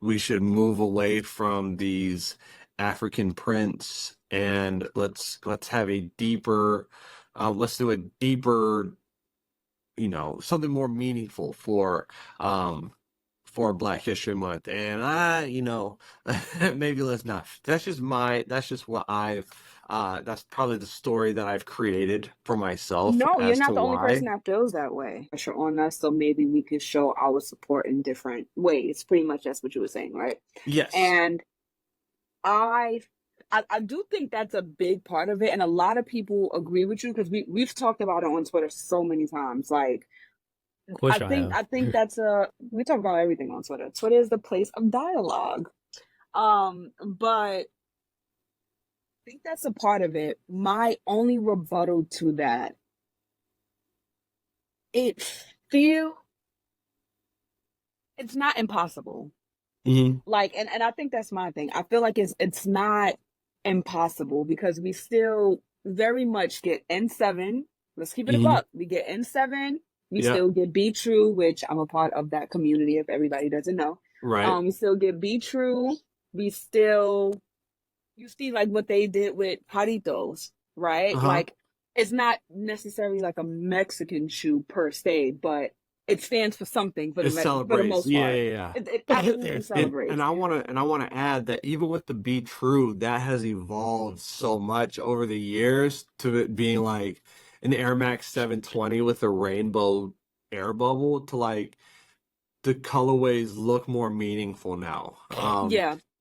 move away from these African prints, and let's have a deeper, let's do a deeper, you know, something more meaningful for Black History Month. And you know, maybe let's not. That's just what that's probably the story that I've created for myself No, you're as not to the only person why. that feels that way. Pressure on us, so maybe we could show our support in different ways. Pretty much that's what you were saying, right? Yes. And I do think that's a big part of it, and a lot of people agree with you because we've talked about it on Twitter so many times. Like, Of course, y'all have. I think that's we talk about everything on Twitter. Twitter is the place of dialogue. But I think that's a part of it. My only rebuttal to that, it's not impossible. Like, and I think that's my thing. I feel like it's not impossible because we still very much get N7. Let's keep it a buck. We get N7. We still get Be True, which I'm a part of that community if everybody doesn't know. Right. We still get Be True. We still, you see like what they did with Paritos, right? Like, it's not necessarily like a Mexican shoe per se, but it stands for something for the most part. Yeah. It absolutely celebrates. And I wanna add that even with the Be True, that has evolved so much over the years to it being like an Air Max 720 with a rainbow air bubble, to like the colorways look more meaningful now.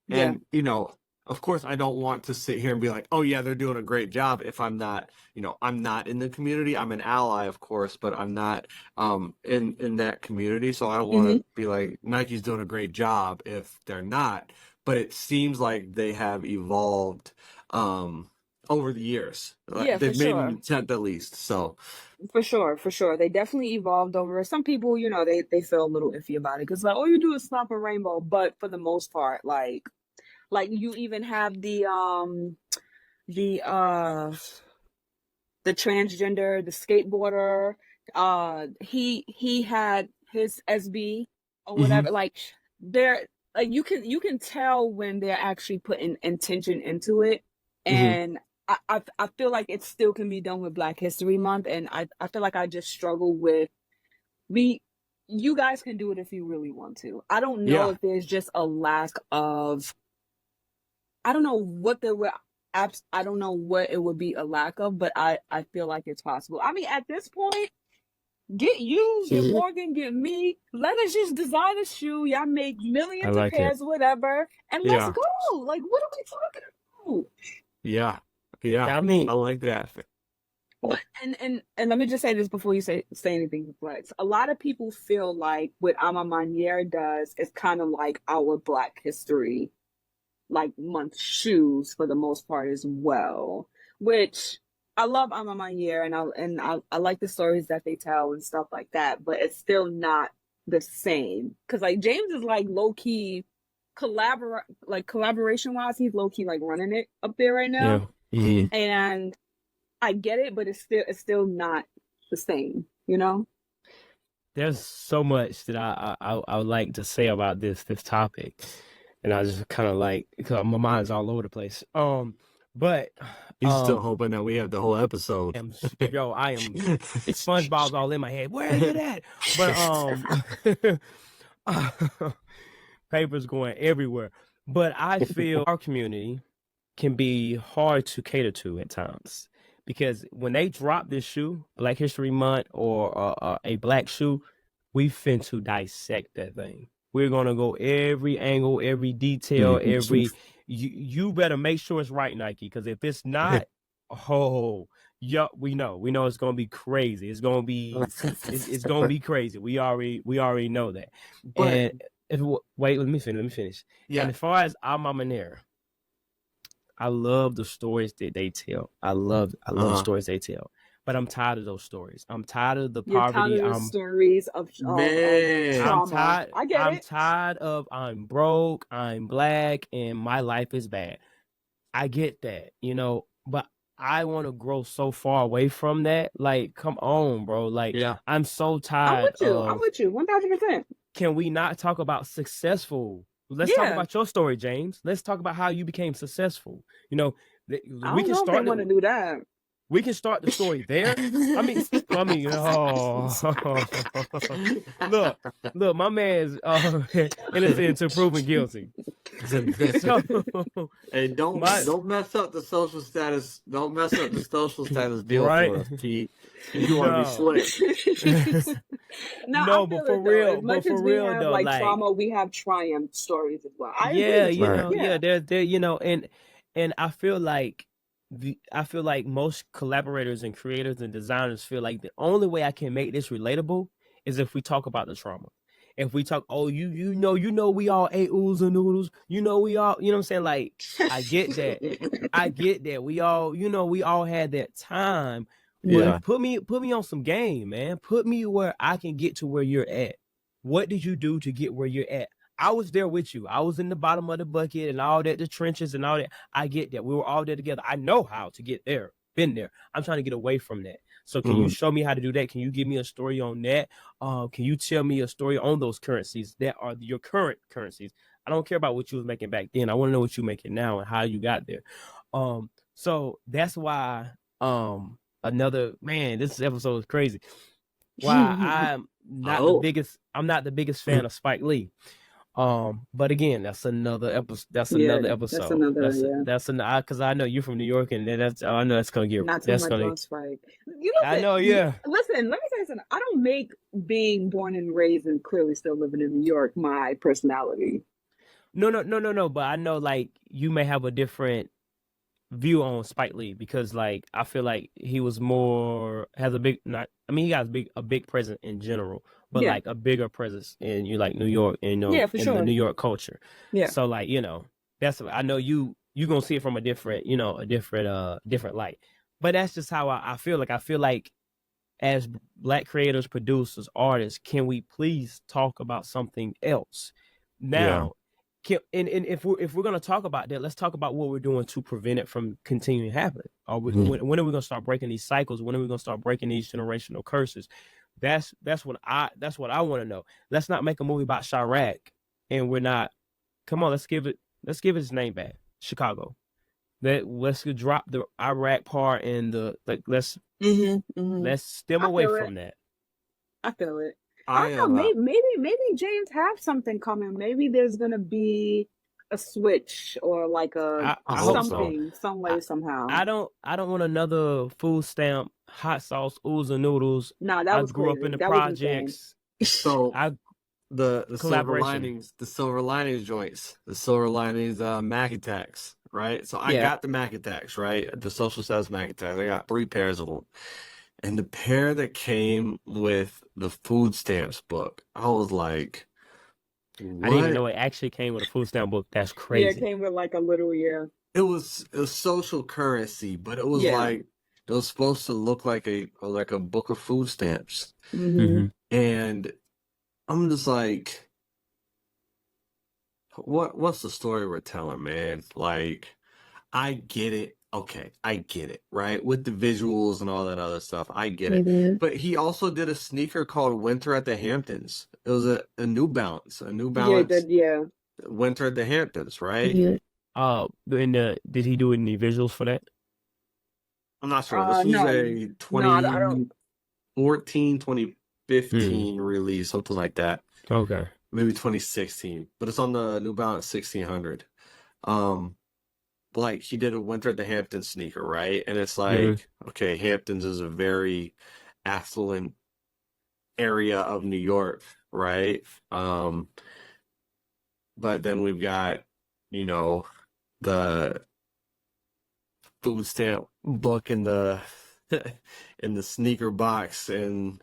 And you know, of course, I don't want to sit here and be like, oh yeah, they're doing a great job if I'm not, you know, I'm not in the community. I'm an ally, of course, but I'm not in that community. So I don't want to be like, Nike's doing a great job if they're not. But it seems like they have evolved over the years. They've made an attempt at least. So For sure. They definitely evolved over. Some people, you know, they feel a little iffy about it because like all you do is slap a rainbow. But for the most part, like you even have the transgender, the skateboarder, he had his SB or whatever. Like they're like you can tell when they're actually putting intention into it. And I feel like it still can be done with Black History Month, and I feel like I just struggle with you guys can do it if you really want to. I don't know if there's just a lack of, I don't know what there were I don't know what it would be a lack of, but I feel like it's possible. I mean, at this point, get you, get Morgan, get me. Let us just design a shoe. Y'all make millions of pairs, whatever, and let's go. Like, what are we talking about? Yeah. I mean, I like that. And let me just say this before you say anything, Flex. A lot of people feel like what Ama Maniere does is kind of like our Black History month shoes for the most part as well, which I love Ama Maniere and I like the stories that they tell and stuff like that, but it's still not the same because like James is like low key collaboration wise, he's low key like running it up there right now. And I get it, but it's still not the same, you know? There's so much that I would like to say about this topic, and I just kind of like, because my mind's all over the place. But he's still hoping that we have the whole episode. I am SpongeBob's all in my head. Where is it at? But papers going everywhere. But I feel our community can be hard to cater to at times because when they drop this shoe, Black History Month or a black shoe, we finna dissect that thing. We're gonna go every angle, every detail, every. You better make sure it's right, Nike, because if it's not, oh, yeah, we know it's gonna be crazy. It's gonna be crazy. We already know that. But And if wait, let me finish. yeah, And as far as our mama Nair, I love the stories that they tell. I love the stories they tell. But I'm tired of those stories. I'm tired of the You're poverty. tired of the stories of man, I'm trauma. tired. I get I'm it. tired of I'm broke, I'm black, and my life is bad. I get that, but I want to grow so far away from that. Like, come on, bro. Like, yeah. I'm so I'm tired with you. I'm of. with you 1000%. Can we not talk about successful? Let's talk Yeah. about your story, James. Let's talk about how you became successful. I we don't can know if they start. want to do that. We can start the story there. Look, my man's innocent until proven guilty. Hey, don't mess up the social status. Don't mess up the social status deal Right. for us, Pete. You want to be slick. No, I but feel for it, though. real, As much but as for we real have though, like like trauma, we have triumph stories as well. I agree yeah, with you. yeah, there, and I feel like most collaborators and creators and designers feel like the only way I can make this relatable is if we talk about the trauma. If we talk, oh, you know, we all ate oodles and noodles. We all, what I'm saying? Like, I get that. We all, we all had that time. But Yeah. put me on some game, man. Put me where I can get to where you're at. What did you do to get where you're at? I was there with you. I was in the bottom of the bucket and all that, the trenches and all that. I get that. We were all there together. I know how to get there. Been there. I'm trying to get away from that. So can you show me how to do that? Can you give me a story on that? Can you tell me a story on those currencies that are your current currencies? I don't care about what you was making back then. I want to know what you're making now and how you got there. So that's why this episode is crazy. Why I'm not the biggest fan of Spike Lee. But again, that's another episode. That's another because I know you're from New York, and I know that's gonna get not too much on Spike. I know, yeah. Listen, let me say something. I don't make being born and raised and clearly still living in New York my personality. No. But I know, like, you may have a different view on Spike Lee because, like, I feel like he was has a big he got a big presence in general, but like a bigger presence in New York and for sure. the New York culture. Yeah. So like that's I know you gonna see it from a different different light, but that's just how I feel. Like I feel like as Black creators, producers, artists, can we please talk about something else now? And if we're gonna talk about that, let's talk about what we're doing to prevent it from continuing happening. When are we gonna start breaking these cycles? When are we gonna start breaking these generational curses? That's what I want to know. Let's not make a movie about Chirac and we're not. Come on, let's give it its name back. Chicago. Let's drop the Iraq part and let's stem away from that. I feel it. I don't know. Maybe James have something coming. Maybe there's gonna be a switch or like some way, somehow. I don't want another food stamp, hot sauce, oodles and noodles. No, that was I grew up in the projects. So the silver linings, joints, the silver linings, Mac attacks, right? So I got the Mac attacks, right? The social status Mac attacks. I got 3 pairs of them. And the pair that came with the food stamps book, I was like, what? I didn't even know it actually came with a food stamp book. That's crazy. Yeah, it came with like a little, It was social currency, but it was like, it was supposed to look like a book of food stamps. And I'm just like, what's the story we're telling, man? Like, I get it. Okay, I get it, right? With the visuals and all that other stuff, I get it. But he also did a sneaker called Winter at the Hamptons. It was a New Balance. Winter at the Hamptons, right? Did he do any visuals for that? I'm not sure. This was a 2014, 2015 release, something like that. Okay. Maybe 2016. But it's on the New Balance 1600. Like she did a Winter at the Hamptons sneaker, right? And it's Mhm. like, okay, Hamptons is a very affluent area of New York, right? But then we've got, you know, the food stamp book in the in the sneaker box, and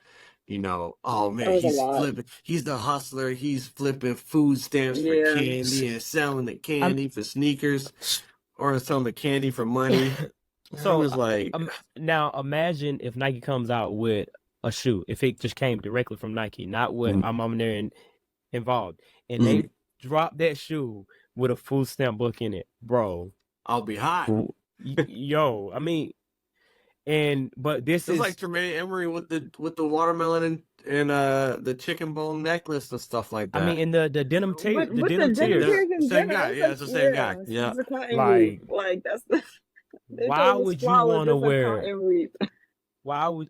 oh That man, was a lot. he's the hustler, he's flipping food stamps for Yeah. candy and selling the candy for sneakers, or selling the candy for money. So I was like, now imagine if Nike comes out with a shoe, if it just came directly from Nike, not with I'm there involved, and they drop that shoe with a food stamp book in it, bro. I'll be hot. Yo, I mean, but this It's is like Tremaine Emory with the watermelon and the chicken bone necklace and stuff like that. I mean, in the denim tape, With the denim tears. tears and Same denim, guy, yeah, it's the same guy. Yeah. It's a cotton Like, reed. Like that's the. why would you want to wear?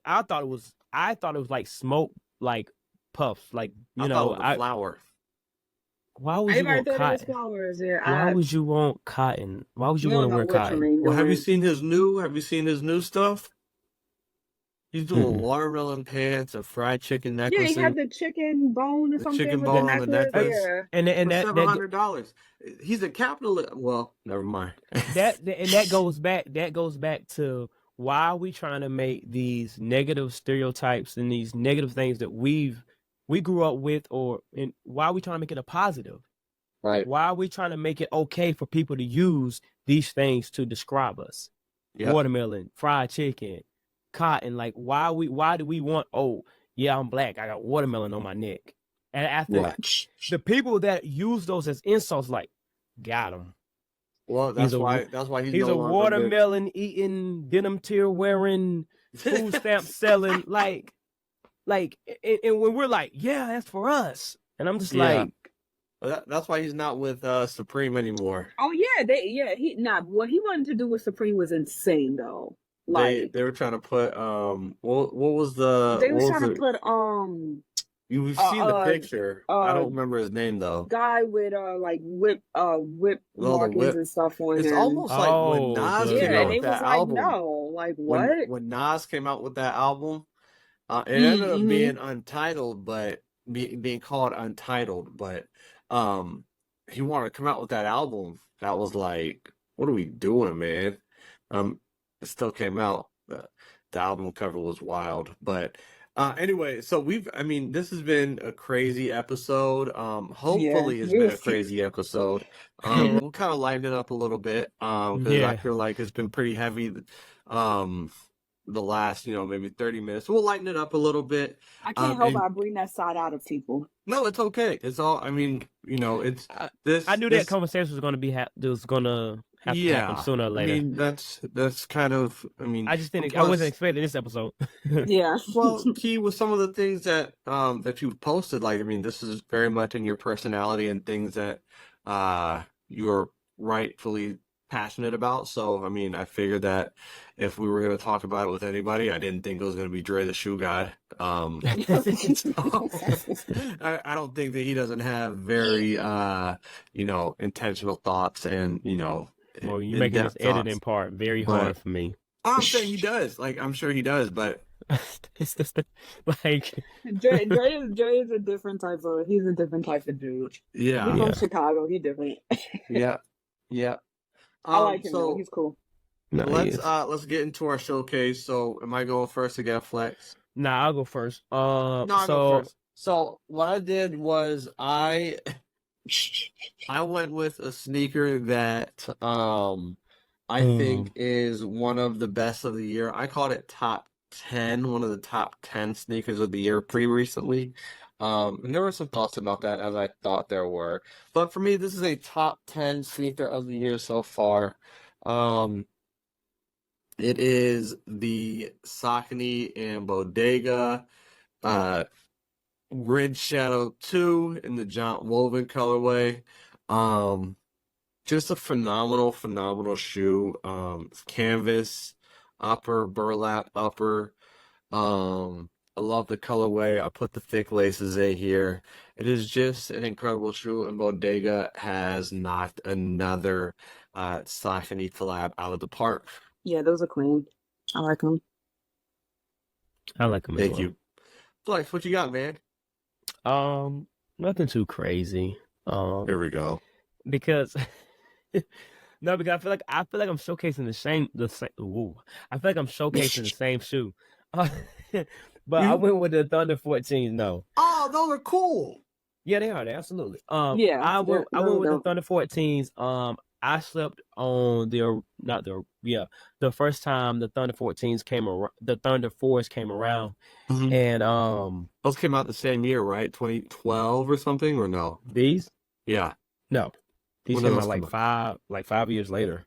I thought it was like smoke, like puffs, like I thought it was flour. Why would you want cotton? Flowers, yeah. Why would you want cotton? Why would you want to wear cotton? Well, have you seen his new stuff? He's doing watermelon pants, a fried chicken necklace. Yeah, he had the chicken bone or something. Chicken bone on the necklace. Yeah. And that $700. He's a capitalist. Well, never mind. that goes back to why are we trying to make these negative stereotypes and these negative things that we grew up with, and why are we trying to make it a positive? Right. Why are we trying to make it okay for people to use these things to describe us? Yep. Watermelon, fried chicken, cotton. Like, why do we want, oh yeah, I'm black, I got watermelon on my neck? And after the people that use those as insults, like, got him. Well, that's why he's a watermelon eating, denim tear wearing, food stamp selling, like, and when we're like, yeah, that's for us, and I'm just like, well, that's why he's not with Supreme anymore. Oh yeah, what he wanted to do with Supreme was insane though. Like they were trying to put what was the they were trying to put you've seen the picture. I don't remember his name though. Guy with like whip markings and stuff on him. It's almost like when Nas came out with that album. No, like what? When Nas came out with that album, it ended up being untitled, but being called Untitled, but he wanted to come out with that album. That was like, what are we doing, man? It still came out. The album cover was wild, but anyway, so this has been a crazy episode. Hopefully it's been a crazy episode. We'll kind of lighten it up a little bit because I feel like it's been pretty heavy the last maybe 30 minutes. We'll lighten it up a little bit. I can't help but bring that side out of people. No, it's okay. It's all, it's this. I knew that conversation was going to be have to happen sooner or later. I mean, that's kind of, I just didn't, I wasn't expecting this episode. Yeah. Well, Key, with some of the things that you've posted, like, this is very much in your personality and things that you're rightfully passionate about. So, I figured that if we were going to talk about it with anybody, I didn't think it was going to be Dre the Shoe God. I don't think that he doesn't have very, intentional thoughts and, well, you're making this editing part very hard for me. I'm saying he does. Like, I'm sure he does, but it's just like Dre is a different type of. He's a different type of dude. Yeah, he's from Chicago. He's different. Yeah. I like him. Though. He's cool. No, let's get into our showcase. So, am I going first again, Flex? Nah, I'll go first. I'll go first. So what I did was I went with a sneaker that I think is one of the best of the year. I called it top 10, one of the top 10 sneakers of the year recently. And there were some thoughts about that, as I thought there were. But for me, this is a top 10 sneaker of the year so far. It is the Saucony and Bodega Ridge Shadow 2 in the John Woven colorway. Just a phenomenal shoe. Canvas upper, burlap upper. I love the colorway. I put the thick laces in here, It is just an incredible shoe, and Bodega has knocked another Saucony collab out of the park. Yeah, those are clean. I like them. I like them as Thank well. you. Flex, what you got, man? Nothing too crazy. Here we go. Because no, because I feel like I'm showcasing the same. Ooh, I feel like I'm showcasing the same shoe. But I went with the Thunder 14s. No. Oh, those are cool. Yeah, they are. They absolutely. Yeah, I went they're with the dope. Thunder 14s. I slept on the first time the Thunder 14s came around. The Thunder 4s came around, and Those came out the same year, right? 2012 or something, or no? these Yeah. no, these When did came out those like 5 years later.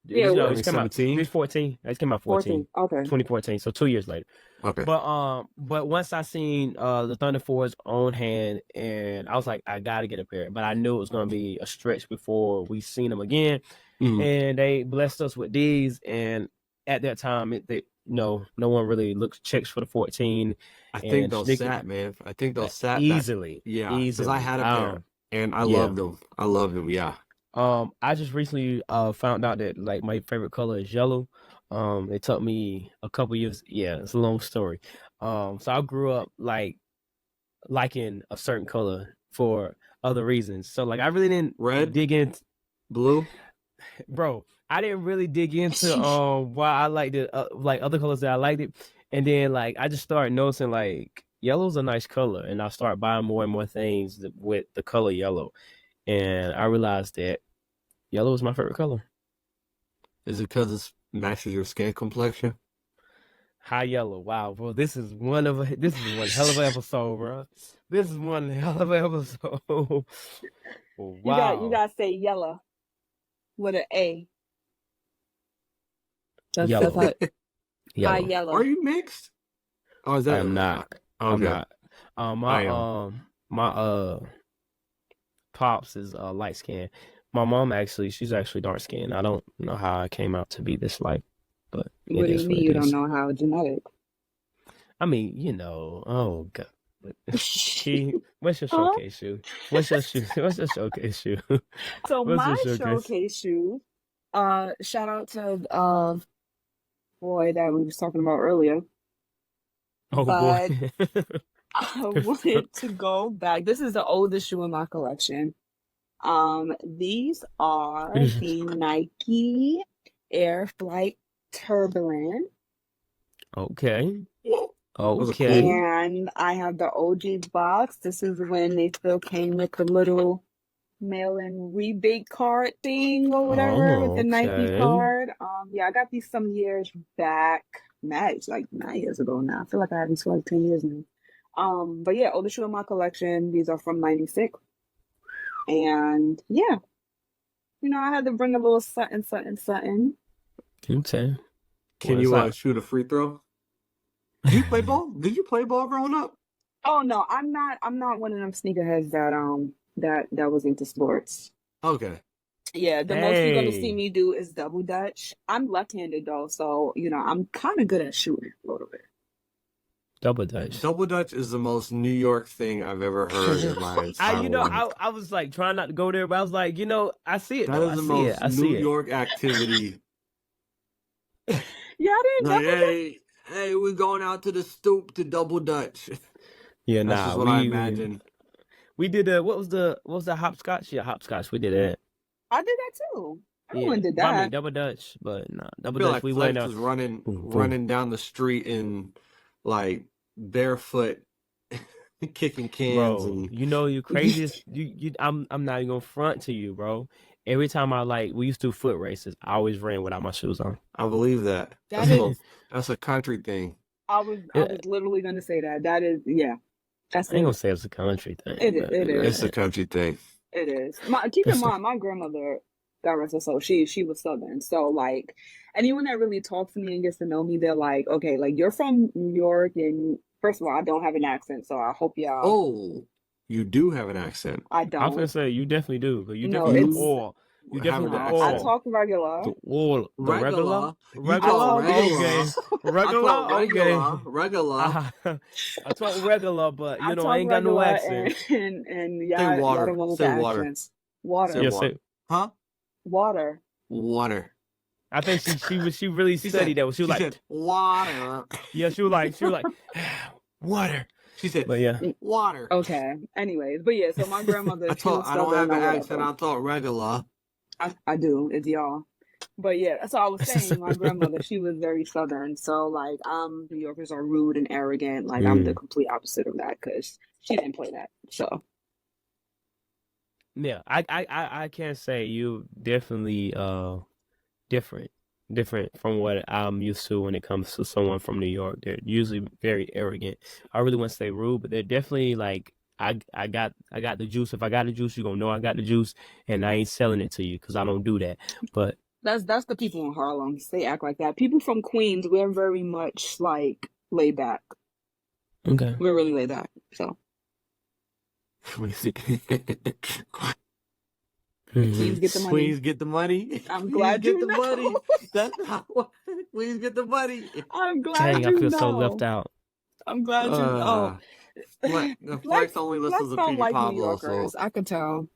Yeah, These, well, these came out 2017? these 14. These came out 14. 14. Okay. 2014, so 2 years later. Okay. But once I seen the Thunder 4s on hand, and I was like, I gotta get a pair. But I knew it was gonna be a stretch before we seen them again. And they blessed us with these. And at that time, no one really checks for the 14. I think those sat, man. I think those sat easily. Yeah, because easily. I had a pair, and I yeah. loved them. I loved them. Yeah. I just recently found out that like my favorite color is yellow. It took me a couple years. Yeah, it's a long story. So I grew up like liking a certain color for other reasons. So like I really didn't Red? dig into Blue? bro. I didn't really dig into why I liked it, like other colors that I liked it, and then like I just started noticing like yellow's a nice color, and I start buying more and more things with the color yellow, and I realized that yellow is my favorite color. Is it because it matches your skin complexion? High yellow. Wow, bro. This is one hell of an episode, bro. This is one hell of an episode. Wow. You gotta say yellow with an A. Yellow. That's Yellow. high yellow. Are you mixed? Oh, is that? I'm not. Okay. I'm not. My pops is light skinned. My mom she's actually dark skinned. I don't know how I came out to be this light, but What do you mean you don't know how genetic? I mean, oh god. What's your showcase shoe? What's your showcase shoe? So What's my your showcase shoe, shout out to boy that we was talking about earlier. Oh But boy. I wanted to go back. This is the oldest shoe in my collection. These are the Nike Air Flight Turbulent. Okay. Okay. And I have the OG box. This is when they still came with the little mail-in rebate card thing or whatever with the Nike okay. card. Yeah, I got these some years back. It's like 9 years ago now. I feel like I had these for like 10 years now. But yeah, oldest shoe in my collection. These are from '96. And yeah, I had to bring a little something. Okay. Can you shoot a free throw? Did you play ball? Did you play ball growing up? Oh no, I'm not one of them sneakerheads that was into sports. Okay. Yeah, the most you're gonna see me do is double dutch. I'm left-handed though, so I'm kind of good at shooting a little bit. Double dutch. Double dutch is the most New York thing I've ever heard in my entire life. I was like trying not to go there, but I was like, I see it. That is the most New York activity. Yeah, I didn't know. Hey, we're going out to the stoop to double dutch. Yeah, that's just what I imagine. We did what was the hopscotch? Yeah, hopscotch. We did that. I did that too. Everyone did that. I mean, double dutch, but no, double I feel dutch. like Flex was running down the street in like barefoot, kicking cans. Bro, and... you craziest. I'm not even gonna front to you, bro. Every time we used to do foot races, I always ran without my shoes on. I believe that. That's a country thing. I was literally gonna say that. That is, yeah. I ain't gonna say it's a country thing. It is. It's a country thing. It is. Keep in mind, my grandmother, God rest her soul, she was Southern. So like, anyone that really talks to me and gets to know me, they're like, okay, like you're from New York, and first of all, I don't have an accent, so I hope y'all. Oh, you do have an accent. I don't. I was gonna say you definitely do, but you No, definitely do. You have definitely an the I oil. accent. talk regular. The oil. The regular. You talk Okay. Regular. I talk Okay. regular. I talk regular, but I I talk ain't got no regular, accent. and Say y'all water. the one with Say the water. accents. Say Water. Yes, water. Huh? Water. Water. I think she really She studied said, that. She was she like, said water. yeah, she was like, water. She said But yeah, water. Okay. Anyways, but yeah, so my grandmother, she was I don't have Southern an or accent. whatever. I talk regular. I do. It's y'all. But yeah, that's all I was saying. My grandmother, she was very Southern. So like, New Yorkers are rude and arrogant. Like I'm the complete opposite of that because she didn't play that. So yeah. I can't say you definitely different from what I'm used to when it comes to someone from New York. They're usually very arrogant. I really want to say rude, but they're definitely like, I got the juice. If I got the juice, you're gonna know I got the juice, and I ain't selling it to you because I don't do that. But that's the people in Harlem. They act like that. People from Queens, we're very much like laid back. okay, We're really laid back. So Queens get the money. Queens get the money. I'm glad Queens you get the know. money. That's how Queens get the money. I'm glad dang, I you feel know. so left out. I'm glad you know. Flex only listens to don't Petey like New Pablo, so Yorkers. I could tell.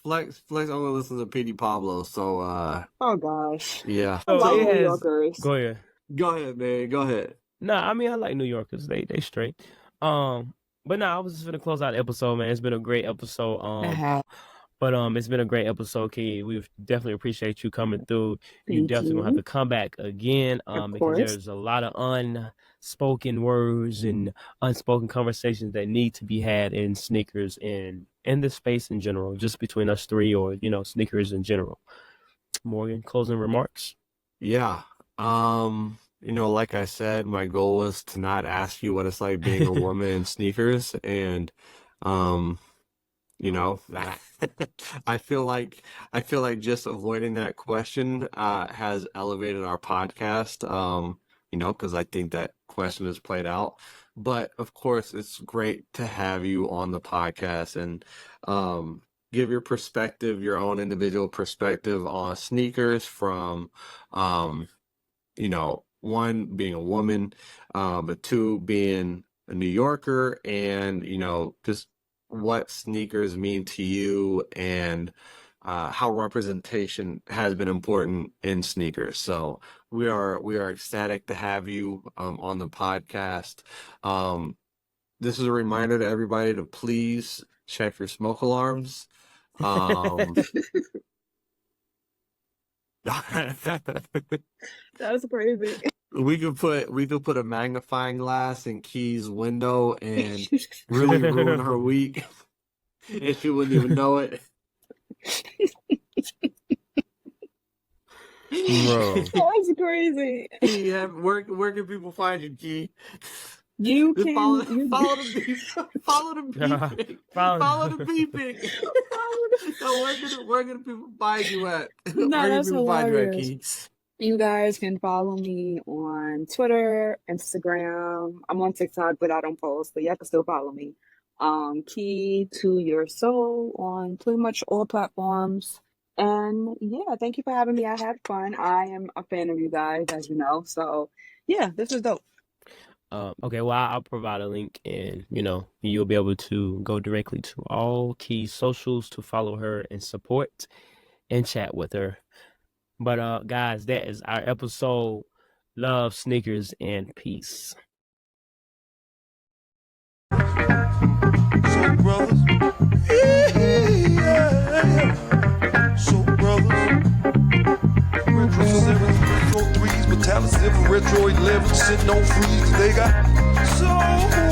Flex only listens to Petey Pablo, so Oh gosh. yeah. I like it New has- Yorkers. Go ahead. Go ahead, man. Go ahead. No, I mean I like New Yorkers. They straight. But no, I was just gonna close out the episode, man. It's been a great episode. But it's been a great episode, Key. We definitely appreciate you coming through. You Thank definitely gonna have to come back again. Of Because course. there's a lot of unspoken words and unspoken conversations that need to be had in sneakers and in this space in general, just between us three or sneakers in general. Morgan, closing remarks. Yeah. Like I said, my goal was to not ask you what it's like being a woman in sneakers, and I feel like just avoiding that question has elevated our podcast, because I think that question is played out. But of course, it's great to have you on the podcast and give your perspective, your own individual perspective on sneakers from, one, being a woman, but two, being a New Yorker, and, just what sneakers mean to you and how representation has been important in sneakers. So we are ecstatic to have you on the podcast. This is a reminder to everybody to please check your smoke alarms. That's crazy. We could put a magnifying glass in Key's window and really ruin her week, and she wouldn't even know it. Bro. That's crazy. Yeah, where can people find you, Key? You Just can follow the beep. Follow the beeping. Follow the beeping. So where can people find you at? No, Where can that's people find you at, hilarious. Key? You guys can follow me on Twitter, Instagram. I'm on TikTok, but I don't post, but y'all can still follow me. Key2urSole on pretty much all platforms. And yeah, thank you for having me. I had fun. I am a fan of you guys, as you know. So yeah, this is dope. Okay, well, I'll provide a link, and you'll be able to go directly to all Key socials to follow her and support and chat with her. But guys, that is our episode. Love, sneakers, and peace. Soul Brothers. Yeah. Soul Brothers. Retro 7s, Retro 3s, Metallic 7, Retro 11, sitting on freeze. They got soul.